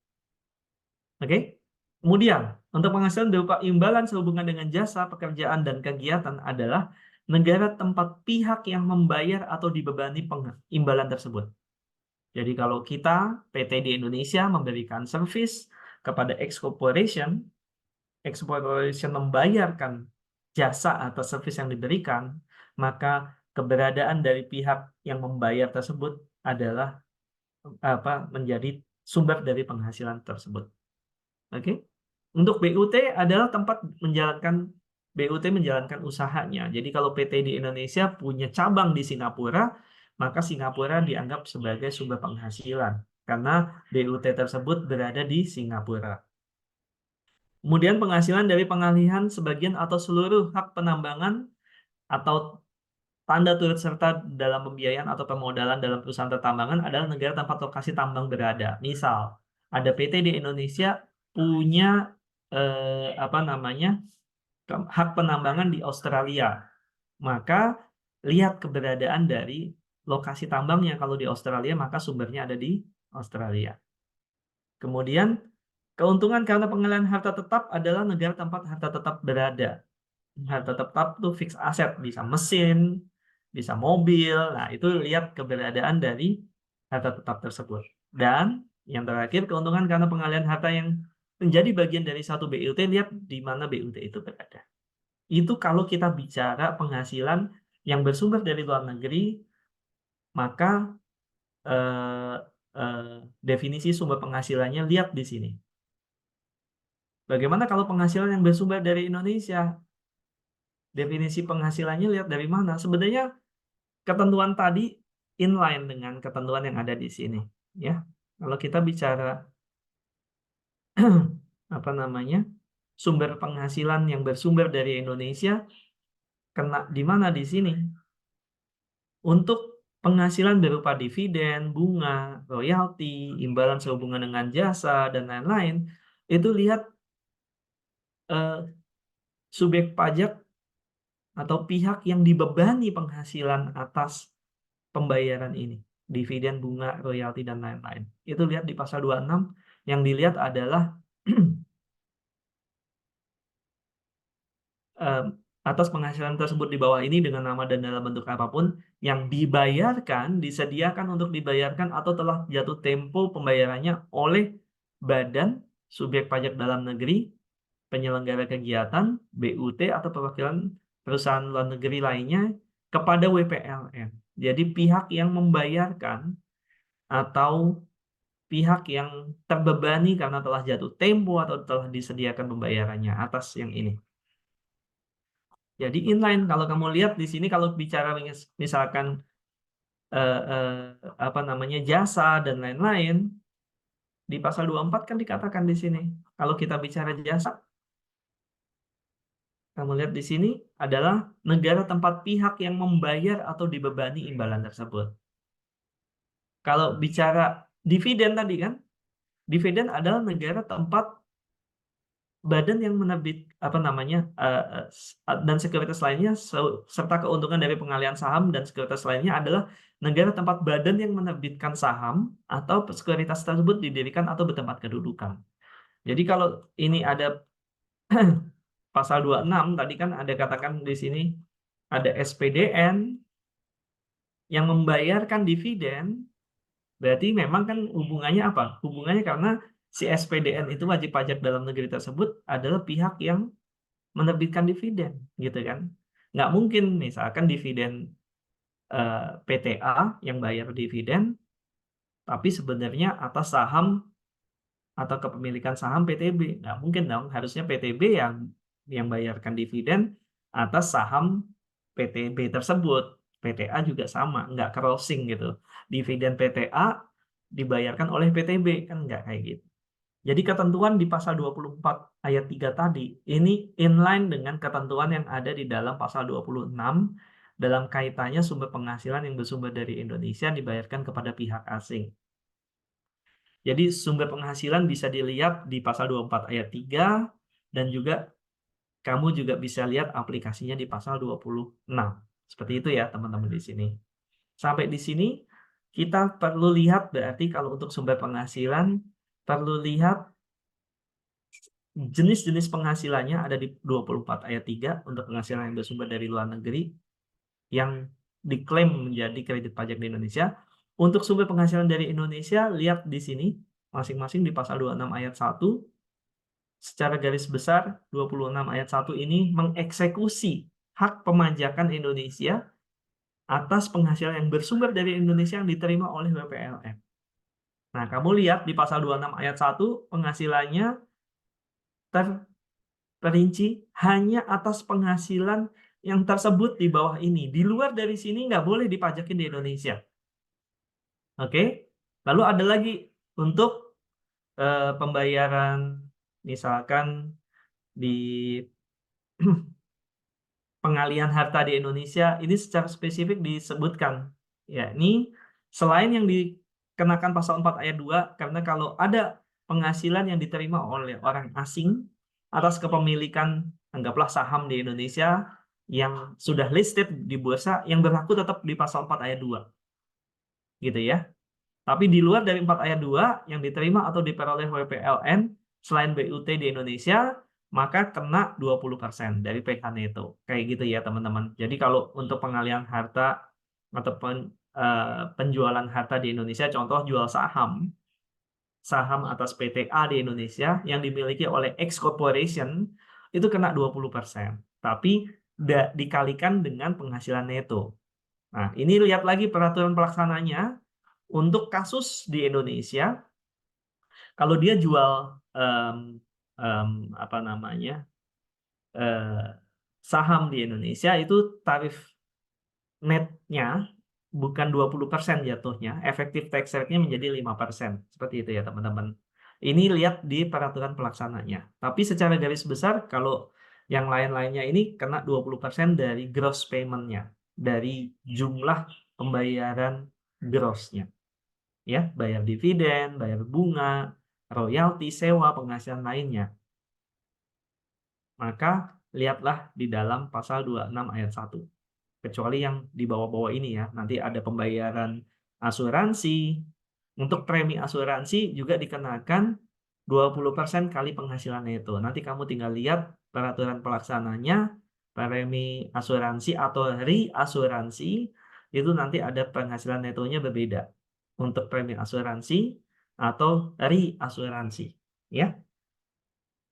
Oke? Kemudian, untuk penghasilan berupa imbalan sehubungan dengan jasa, pekerjaan, dan kegiatan adalah negara tempat pihak yang membayar atau dibebani imbalan tersebut. Jadi kalau kita, PT di Indonesia, memberikan service kepada X Corporation membayarkan jasa atau service yang diberikan, maka keberadaan dari pihak yang membayar tersebut adalah menjadi sumber dari penghasilan tersebut. Oke? Untuk BUT adalah tempat BUT menjalankan usahanya. Jadi kalau PT di Indonesia punya cabang di Singapura, maka Singapura dianggap sebagai sumber penghasilan karena BUT tersebut berada di Singapura. Kemudian penghasilan dari pengalihan sebagian atau seluruh hak penambangan atau tanda turut serta dalam pembiayaan atau pemodalan dalam perusahaan pertambangan adalah negara tempat lokasi tambang berada. Misal, ada PT di Indonesia punya hak penambangan di Australia. Maka lihat keberadaan dari lokasi tambangnya. Kalau di Australia, maka sumbernya ada di Australia. Kemudian, keuntungan karena pengalihan harta tetap adalah negara tempat harta tetap berada. Harta tetap itu fixed aset, bisa mesin, bisa mobil. Nah, itu lihat keberadaan dari harta tetap tersebut. Dan yang terakhir, keuntungan karena pengalihan harta yang menjadi bagian dari satu BUT, lihat di mana BUT itu berada. Itu kalau kita bicara penghasilan yang bersumber dari luar negeri, maka definisi sumber penghasilannya lihat di sini. Bagaimana kalau penghasilan yang bersumber dari Indonesia? Definisi penghasilannya lihat dari mana? Sebenarnya ketentuan tadi inline dengan ketentuan yang ada di sini, ya. Kalau kita bicara sumber penghasilan yang bersumber dari Indonesia, kena di mana di sini? Untuk penghasilan berupa dividen, bunga, royalti, imbalan sehubungan dengan jasa, dan lain-lain, itu lihat subjek pajak atau pihak yang dibebani penghasilan atas pembayaran ini. Dividen, bunga, royalti, dan lain-lain. Itu lihat di pasal 26, yang dilihat adalah atas penghasilan tersebut di bawah ini dengan nama dan dalam bentuk apapun yang dibayarkan, disediakan untuk dibayarkan atau telah jatuh tempo pembayarannya oleh badan subjek pajak dalam negeri, penyelenggara kegiatan, BUT atau perwakilan perusahaan luar negeri lainnya kepada WPLN. Jadi pihak yang membayarkan atau pihak yang terbebani karena telah jatuh tempo atau telah disediakan pembayarannya atas yang ini. Jadi inline, kalau kamu lihat di sini kalau bicara misalkan jasa dan lain-lain, di pasal 24 kan dikatakan di sini. Kalau kita bicara jasa, kamu lihat di sini adalah negara tempat pihak yang membayar atau dibebani imbalan tersebut. Kalau bicara dividen tadi kan, dividen adalah negara tempat badan yang menerbit dan sekuritas lainnya serta keuntungan dari pengalihan saham dan sekuritas lainnya adalah negara tempat badan yang menerbitkan saham atau sekuritas tersebut didirikan atau bertempat kedudukan. Jadi kalau ini ada pasal 26 tadi kan ada katakan di sini ada SPDN yang membayarkan dividen, Berarti memang kan hubungannya apa? Hubungannya karena si SPDN itu wajib pajak dalam negeri tersebut adalah pihak yang menerbitkan dividen, gitu kan? Nggak mungkin misalkan dividen PTA yang bayar dividen, tapi sebenarnya atas saham atau kepemilikan saham PTB. Nggak mungkin dong, harusnya PTB yang bayarkan dividen atas saham PTB tersebut. PTA juga sama, nggak crossing gitu. Dividen PTA dibayarkan oleh PTB, kan nggak kayak gitu. Jadi ketentuan di pasal 24 ayat 3 tadi, ini inline dengan ketentuan yang ada di dalam pasal 26 dalam kaitannya sumber penghasilan yang bersumber dari Indonesia dibayarkan kepada pihak asing. Jadi sumber penghasilan bisa dilihat di pasal 24 ayat 3 dan juga kamu juga bisa lihat aplikasinya di pasal 26. Seperti itu ya teman-teman di sini. Sampai di sini kita perlu lihat berarti kalau untuk sumber penghasilan perlu lihat jenis-jenis penghasilannya ada di 24 ayat 3 untuk penghasilan yang bersumber dari luar negeri yang diklaim menjadi kredit pajak di Indonesia. Untuk sumber penghasilan dari Indonesia, lihat di sini masing-masing di pasal 26 ayat 1. Secara garis besar 26 ayat 1 ini mengeksekusi hak pemajakan Indonesia atas penghasilan yang bersumber dari Indonesia yang diterima oleh WPLN. Nah, kamu lihat di pasal 26 ayat 1 penghasilannya terperinci hanya atas penghasilan yang tersebut di bawah ini. Di luar dari sini nggak boleh dipajakin di Indonesia. Oke? Lalu ada lagi untuk pembayaran misalkan di pengalihan harta di Indonesia ini secara spesifik disebutkan, yakni selain yang dikenakan pasal 4 ayat 2, karena kalau ada penghasilan yang diterima oleh orang asing atas kepemilikan anggaplah saham di Indonesia yang sudah listed di bursa yang berlaku tetap di pasal 4 ayat 2. Gitu ya. Tapi di luar dari 4 ayat 2 yang diterima atau diperoleh WPLN selain BUT di Indonesia, maka kena 20% dari PK Neto. Kayak gitu ya teman-teman. Jadi kalau untuk pengalihan harta ataupun penjualan harta di Indonesia, contoh jual saham atas PTA di Indonesia yang dimiliki oleh X Corporation, itu kena 20%. Tapi dikalikan dengan penghasilan neto. Nah, ini lihat lagi peraturan pelaksananya. Untuk kasus di Indonesia, kalau dia jual apa namanya saham di Indonesia itu tarif netnya bukan 20% jatuhnya, efektif tax rate-nya menjadi 5%. Seperti itu ya teman-teman. Ini lihat di peraturan pelaksananya. Tapi secara garis besar kalau yang lain-lainnya ini kena 20% dari gross payment-nya, dari jumlah pembayaran gross-nya. Ya, bayar dividen, bayar bunga, royalti, sewa, penghasilan lainnya. Maka lihatlah di dalam pasal 26 ayat 1. Kecuali yang di bawah-bawah ini ya, nanti ada pembayaran asuransi. Untuk premi asuransi juga dikenakan 20% kali penghasilan neto. Nanti kamu tinggal lihat peraturan pelaksananya, premi asuransi atau reasuransi, itu nanti ada penghasilan netonya berbeda. Untuk premi asuransi atau reasuransi. Ya.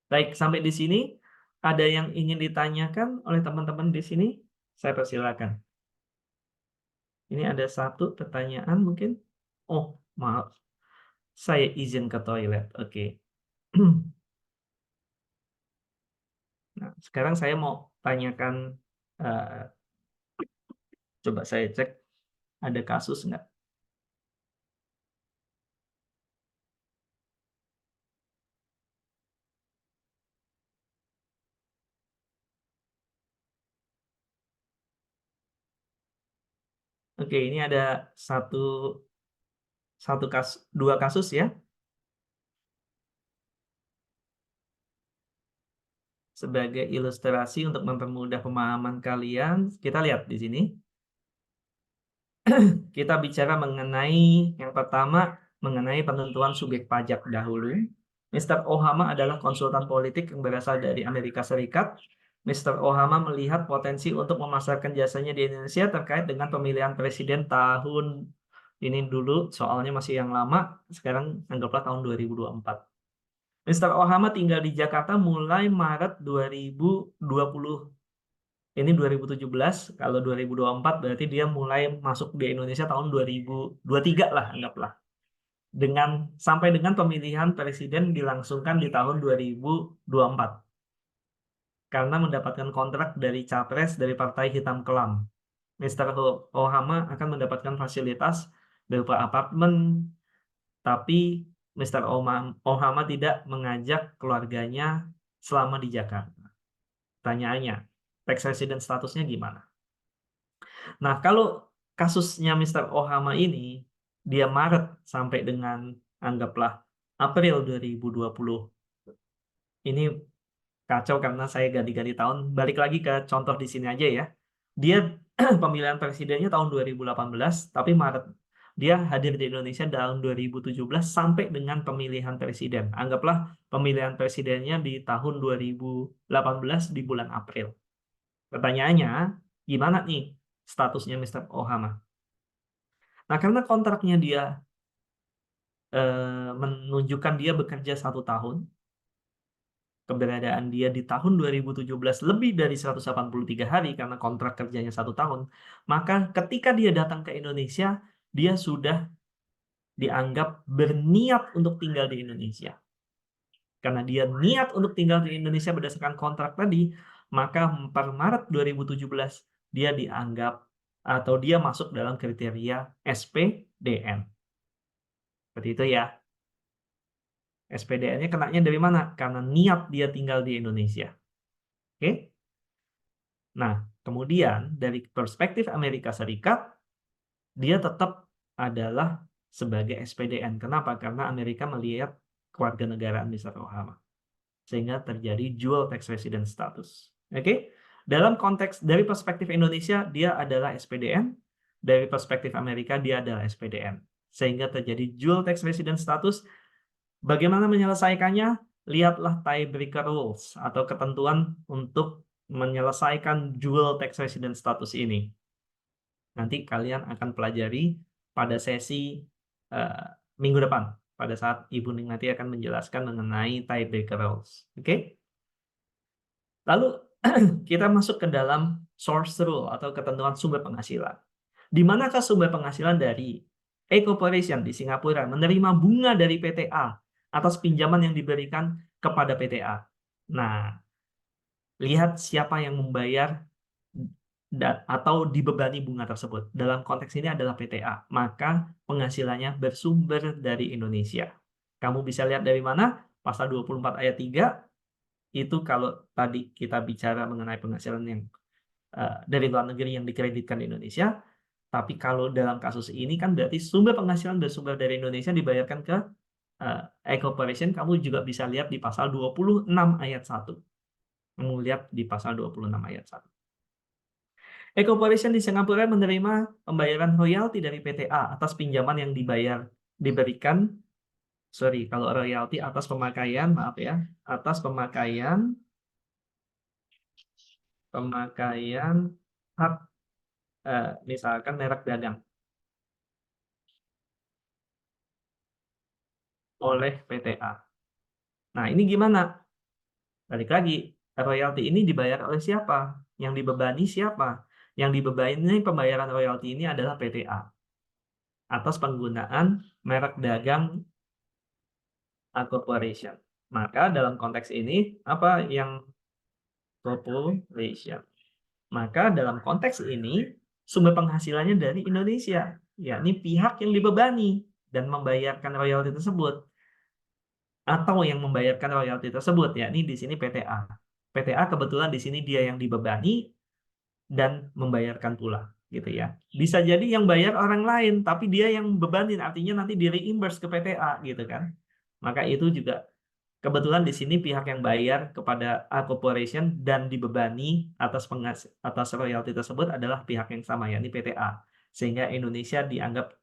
Baik, sampai di sini ada yang ingin ditanyakan oleh teman-teman di sini? Saya persilakan. Ini ada satu pertanyaan mungkin. Oh, maaf. Saya izin ke toilet. Oke. Nah, sekarang saya mau tanyakan, coba saya cek ada kasus nggak? Oke, ini ada dua kasus ya. Sebagai ilustrasi untuk mempermudah pemahaman kalian, kita lihat di sini. Kita bicara mengenai yang pertama, mengenai penentuan subjek pajak dahulu. Mr. Ohama adalah konsultan politik yang berasal dari Amerika Serikat. Mr. Ohama melihat potensi untuk memasarkan jasanya di Indonesia terkait dengan pemilihan presiden tahun Ini dulu soalnya masih yang lama, sekarang anggaplah tahun 2024. Mr. Ohama tinggal di Jakarta mulai Maret 2020. Ini 2017, kalau 2024 berarti dia mulai masuk di Indonesia tahun 2023 lah anggaplah. Sampai dengan pemilihan presiden dilangsungkan di tahun 2024. Karena mendapatkan kontrak dari capres dari Partai Hitam Kelam. Mr. Ohama akan mendapatkan fasilitas berupa apartemen, tapi Mr. Ohama tidak mengajak keluarganya selama di Jakarta. Pertanyaannya, tax resident statusnya gimana? Nah, kalau kasusnya Mr. Ohama ini, dia Maret sampai dengan anggaplah April 2020. Ini kacau karena saya ganti-ganti tahun. Balik lagi ke contoh di sini aja ya. Dia pemilihan presidennya tahun 2018, tapi Maret. Dia hadir di Indonesia tahun 2017 sampai dengan pemilihan presiden. Anggaplah pemilihan presidennya di tahun 2018 di bulan April. Pertanyaannya, gimana nih statusnya Mr. Ohama? Nah, karena kontraknya dia menunjukkan dia bekerja 1 tahun, keberadaan dia di tahun 2017 lebih dari 183 hari karena kontrak kerjanya 1 tahun, maka ketika dia datang ke Indonesia, dia sudah dianggap berniat untuk tinggal di Indonesia. Karena dia niat untuk tinggal di Indonesia berdasarkan kontrak tadi, maka per Maret 2017 dia dianggap atau dia masuk dalam kriteria SPDN. Seperti itu ya. SPDN-nya kenanya dari mana? Karena niat dia tinggal di Indonesia. Oke? Nah, kemudian dari perspektif Amerika Serikat, dia tetap adalah sebagai SPDN. Kenapa? Karena Amerika melihat kewarganegaraan Mr. Ohama. Sehingga terjadi dual tax resident status. Oke? Dalam konteks dari perspektif Indonesia, dia adalah SPDN. Dari perspektif Amerika, dia adalah SPDN. Sehingga terjadi dual tax resident status. Bagaimana menyelesaikannya? Lihatlah tiebreaker rules atau ketentuan untuk menyelesaikan dual tax resident status ini. Nanti kalian akan pelajari pada sesi minggu depan, pada saat Ibu Ning nanti akan menjelaskan mengenai tiebreaker rules. Oke? Lalu kita masuk ke dalam source rule atau ketentuan sumber penghasilan. Di manakah sumber penghasilan dari A Corporation di Singapura menerima bunga dari PTA atas pinjaman yang diberikan kepada PTA. Nah, lihat siapa yang membayar atau dibebani bunga tersebut. Dalam konteks ini adalah PTA. Maka penghasilannya bersumber dari Indonesia. Kamu bisa lihat dari mana? Pasal 24 ayat 3. Itu kalau tadi kita bicara mengenai penghasilan yang dari luar negeri yang dikreditkan di Indonesia. Tapi kalau dalam kasus ini kan berarti sumber penghasilan bersumber dari Indonesia dibayarkan ke A Corporation. Kamu juga bisa lihat di pasal 26 ayat 1. Kamu lihat di pasal 26 ayat 1. A Corporation di Singapura menerima pembayaran royalti dari PTA atas pinjaman yang diberikan, kalau royalti atas pemakaian, maaf ya, atas pemakaian hak, misalkan merek dagang oleh PTA. Nah, ini gimana? Balik lagi, royalti ini dibayar oleh siapa? Yang dibebani siapa? Yang dibebani pembayaran royalti ini adalah PTA atas penggunaan merek dagang A Corporation. Maka dalam konteks ini, apa yang corporation? Maka dalam konteks ini, sumber penghasilannya dari Indonesia, yakni pihak yang dibebani dan membayarkan royalti tersebut. Atau yang membayarkan royalti tersebut, yakni di sini PTA. PTA kebetulan di sini dia yang dibebani dan membayarkan pula, gitu ya. Bisa jadi yang bayar orang lain, tapi dia yang bebanin, artinya nanti di reimburse ke PTA, gitu kan. Maka itu juga kebetulan di sini pihak yang bayar kepada A Corporation dan dibebani atas royalti tersebut adalah pihak yang sama, yakni PTA. Sehingga Indonesia dianggap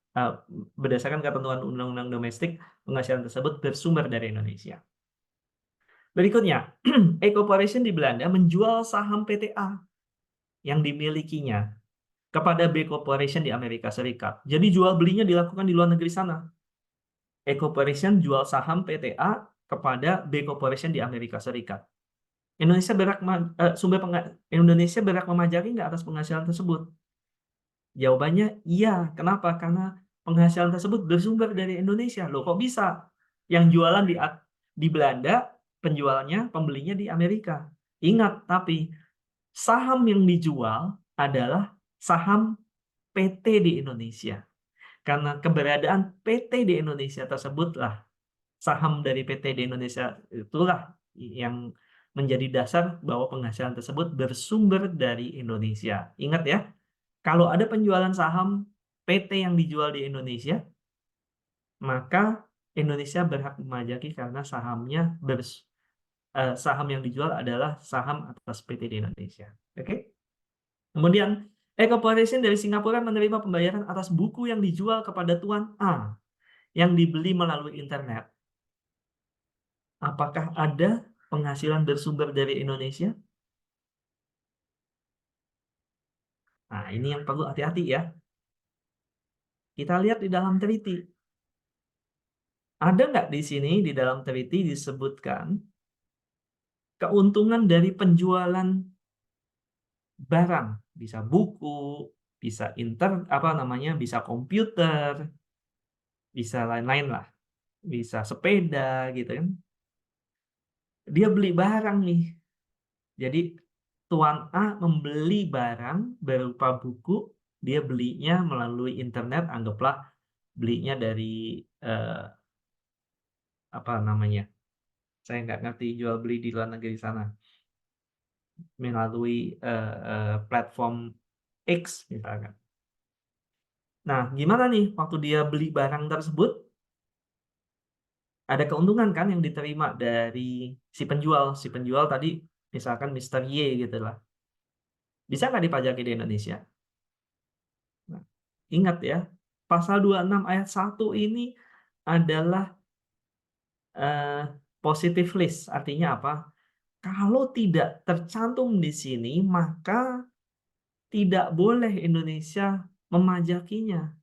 berdasarkan ketentuan undang-undang domestik, penghasilan tersebut bersumber dari Indonesia. Berikutnya, A Corporation di Belanda menjual saham PTA yang dimilikinya kepada B Corporation di Amerika Serikat. Jadi jual belinya dilakukan di luar negeri sana. E Corporation jual saham PTA kepada B Corporation di Amerika Serikat. Indonesia berhak memajaki nggak atas penghasilan tersebut? Jawabannya iya. Kenapa? Karena penghasilan tersebut bersumber dari Indonesia. Loh, kok bisa? Yang jualan di Belanda, penjualnya, pembelinya di Amerika. Ingat, tapi saham yang dijual adalah saham PT di Indonesia. Karena keberadaan PT di Indonesia tersebutlah, saham dari PT di Indonesia itulah yang menjadi dasar bahwa penghasilan tersebut bersumber dari Indonesia. Ingat ya, kalau ada penjualan saham PT yang dijual di Indonesia, maka Indonesia berhak memajaki karena saham yang dijual adalah saham atas PT di Indonesia. Oke? Kemudian, E-Corporation dari Singapura menerima pembayaran atas buku yang dijual kepada Tuan A yang dibeli melalui internet. Apakah ada penghasilan bersumber dari Indonesia? Nah, ini yang perlu hati-hati ya. Kita lihat di dalam treaty. Ada nggak di sini, di dalam treaty disebutkan keuntungan dari penjualan barang, bisa buku, bisa bisa komputer, bisa lain-lain lah, bisa sepeda gitu kan. Dia beli barang nih. Jadi Tuan A membeli barang berupa buku, dia belinya melalui internet, anggaplah belinya dari saya nggak ngerti jual beli di luar negeri sana, melalui platform X misalkan. Nah, gimana nih waktu dia beli barang tersebut? Ada keuntungan kan yang diterima dari si penjual. Si penjual tadi misalkan Mr. Y gitu lah. Bisa nggak dipajaki di Indonesia? Nah, ingat ya, pasal 26 ayat 1 ini adalah positive list. Artinya apa? Kalau tidak tercantum di sini, maka tidak boleh Indonesia memajakinya.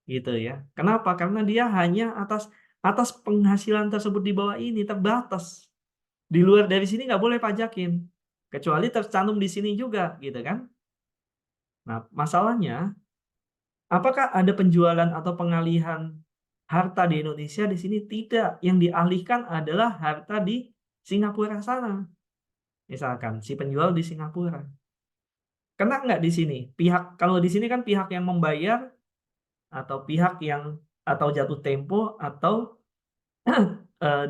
Gitu ya. Kenapa? Karena dia hanya atas penghasilan tersebut di bawah ini terbatas. Di luar dari sini nggak boleh pajakin. Kecuali tercantum di sini juga, gitu kan? Nah, masalahnya, apakah ada penjualan atau pengalihan harta di Indonesia? Di sini tidak. Yang dialihkan adalah harta di Singapura sana. Misalkan si penjual di Singapura. Kena nggak di sini? Kalau di sini kan pihak yang membayar atau atau jatuh tempo atau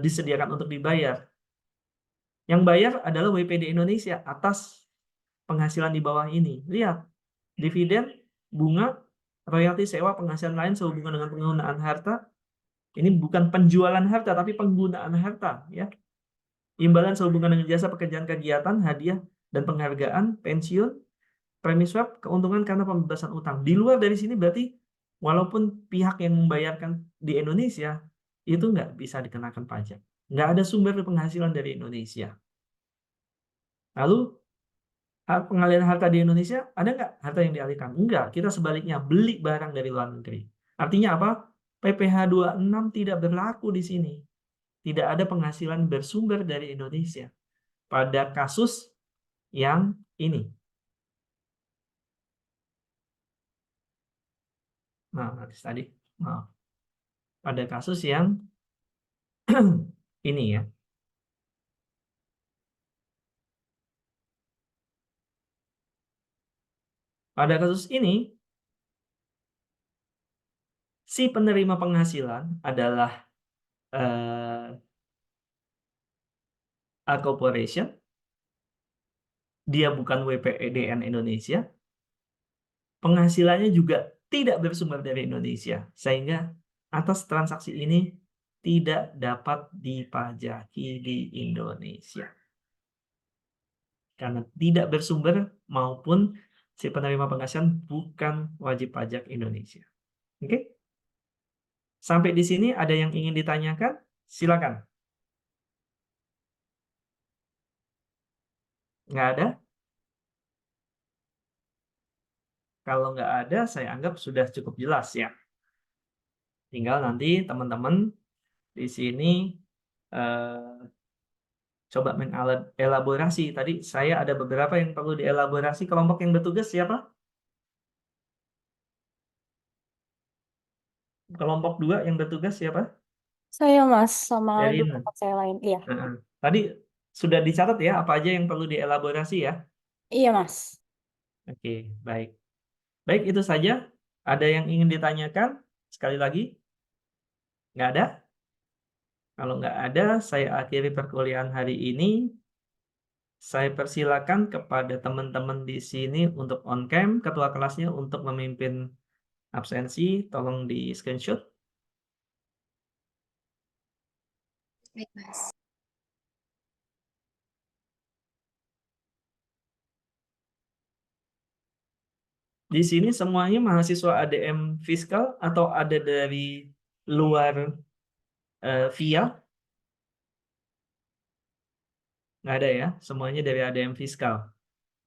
disediakan untuk dibayar. Yang bayar adalah WPD Indonesia atas penghasilan di bawah ini. Lihat, dividen, bunga, royalti sewa, penghasilan lain sehubungan dengan penggunaan harta. Ini bukan penjualan harta, tapi penggunaan harta. Ya. Imbalan sehubungan dengan jasa pekerjaan kegiatan, hadiah, dan penghargaan, pensiun, premi swap, keuntungan karena pembebasan utang. Di luar dari sini berarti walaupun pihak yang membayarkan di Indonesia, itu nggak bisa dikenakan pajak. Nggak ada sumber penghasilan dari Indonesia. Lalu, pengalihan harta di Indonesia, ada nggak harta yang dialihkan? Enggak, kita sebaliknya beli barang dari luar negeri. Artinya apa? PPh 26 tidak berlaku di sini. Tidak ada penghasilan bersumber dari Indonesia. Pada kasus yang ini. Nah, tadi. Maaf. Pada kasus yang ini ya. Pada kasus ini, si penerima penghasilan adalah A Corporation, dia bukan WPDN Indonesia, penghasilannya juga tidak bersumber dari Indonesia, sehingga atas transaksi ini tidak dapat dipajaki di Indonesia. Karena tidak bersumber maupun si penerima penghasilan bukan wajib pajak Indonesia. Oke? Sampai di sini ada yang ingin ditanyakan? Silakan. Nggak ada? Kalau nggak ada, saya anggap sudah cukup jelas ya. Tinggal nanti teman-teman di sini coba mengelaborasi. Tadi saya ada beberapa yang perlu dielaborasi. Kelompok yang bertugas siapa? Kelompok 2 yang bertugas siapa? Saya Mas, sama Erin. tempat saya lain. Iya. Tadi sudah dicatat ya apa aja yang perlu dielaborasi ya? Iya Mas. Oke, baik. Baik, itu saja. Ada yang ingin ditanyakan? Sekali lagi? Nggak ada? Kalau nggak ada, saya akhiri perkuliahan hari ini. Saya persilakan kepada teman-teman di sini untuk on cam, ketua kelasnya untuk memimpin absensi, tolong di screenshot. Baik, Mas. Di sini semuanya mahasiswa ADM Fiskal atau ada dari luar via? Nggak ada ya, semuanya dari ADM Fiskal.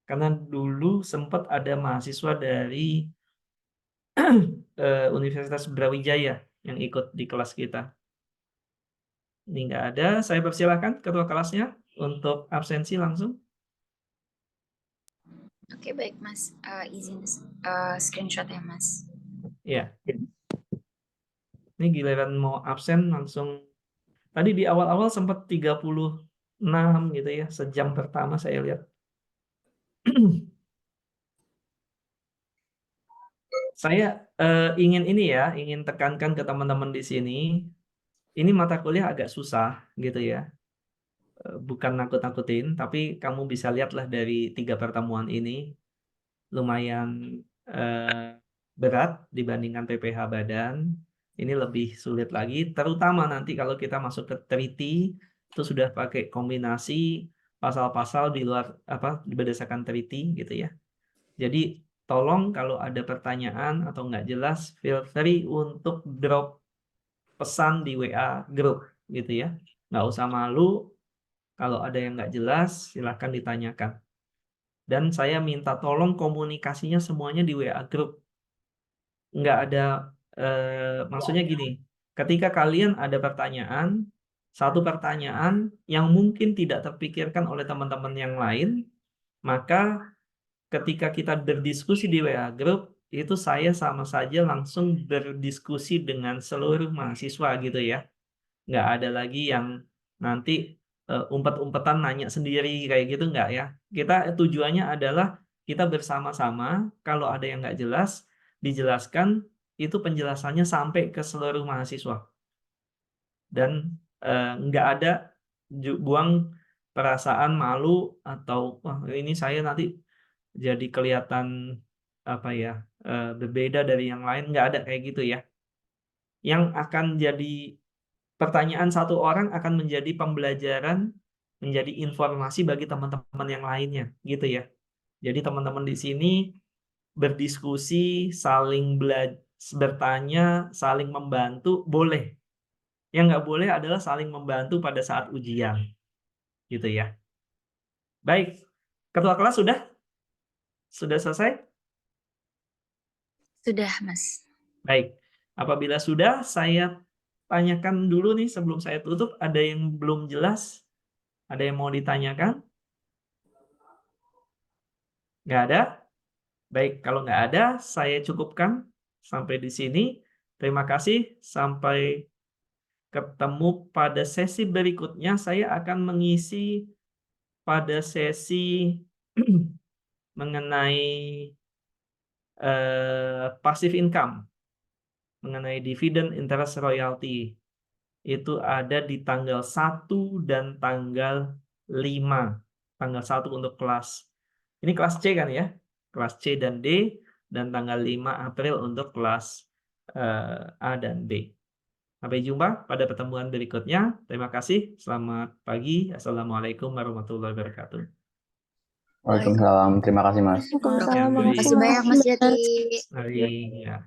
Karena dulu sempat ada mahasiswa dari Universitas Brawijaya yang ikut di kelas kita. Ini nggak ada, saya persilakan ketua kelasnya untuk absensi langsung. Oke, baik, Mas. Izin screenshot ya, Mas. Ya. Ini giliran mau absen langsung. Tadi di awal-awal sempat 36 gitu ya, sejam pertama saya lihat. Saya ingin ini ya, ingin tekankan ke teman-teman di sini. Ini mata kuliah agak susah gitu ya. Bukan nakut-nakutin, tapi kamu bisa lihatlah dari 3 pertemuan ini lumayan berat dibandingkan PPH badan. Ini lebih sulit lagi, terutama nanti kalau kita masuk ke treaty itu sudah pakai kombinasi pasal-pasal di luar berdasarkan treaty gitu ya. Jadi tolong kalau ada pertanyaan atau nggak jelas, feel free untuk drop pesan di WA group gitu ya. Nggak usah malu, kalau ada yang nggak jelas silahkan ditanyakan. Dan saya minta tolong komunikasinya semuanya di WA group. Nggak ada, maksudnya gini, ketika kalian ada pertanyaan, satu pertanyaan yang mungkin tidak terpikirkan oleh teman-teman yang lain, maka ketika kita berdiskusi di WA group, itu saya sama saja langsung berdiskusi dengan seluruh mahasiswa gitu ya. Nggak ada lagi yang nanti umpet-umpetan nanya sendiri kayak gitu, nggak ya. Kita tujuannya adalah kita bersama-sama, kalau ada yang nggak jelas, dijelaskan, itu penjelasannya sampai ke seluruh mahasiswa. Dan nggak ada buang perasaan malu atau wah ini saya nanti jadi kelihatan berbeda dari yang lain, nggak ada kayak gitu ya. Yang akan jadi pertanyaan satu orang akan menjadi pembelajaran, menjadi informasi bagi teman-teman yang lainnya gitu ya. Jadi teman-teman di sini berdiskusi, saling bertanya, saling membantu boleh. Yang nggak boleh adalah saling membantu pada saat ujian gitu ya. Baik, ketua kelas sudah selesai? Sudah, Mas. Baik, apabila sudah, saya tanyakan dulu nih sebelum saya tutup, ada yang belum jelas? Ada yang mau ditanyakan? Nggak ada? Baik, kalau nggak ada, saya cukupkan sampai di sini. Terima kasih, sampai ketemu pada sesi berikutnya. Saya akan mengisi pada sesi mengenai passive income, mengenai dividend interest royalty. Itu ada di tanggal 1 dan tanggal 5. Tanggal 1 untuk kelas. Ini kelas C kan ya? Kelas C dan D. Dan tanggal 5 April untuk kelas A dan B. Sampai jumpa pada pertemuan berikutnya. Terima kasih. Selamat pagi. Assalamualaikum warahmatullahi wabarakatuh. Waalaikumsalam. Terima kasih, Mas. Waalaikumsalam. Terima kasih banyak, Mas Jati. Mari, ya.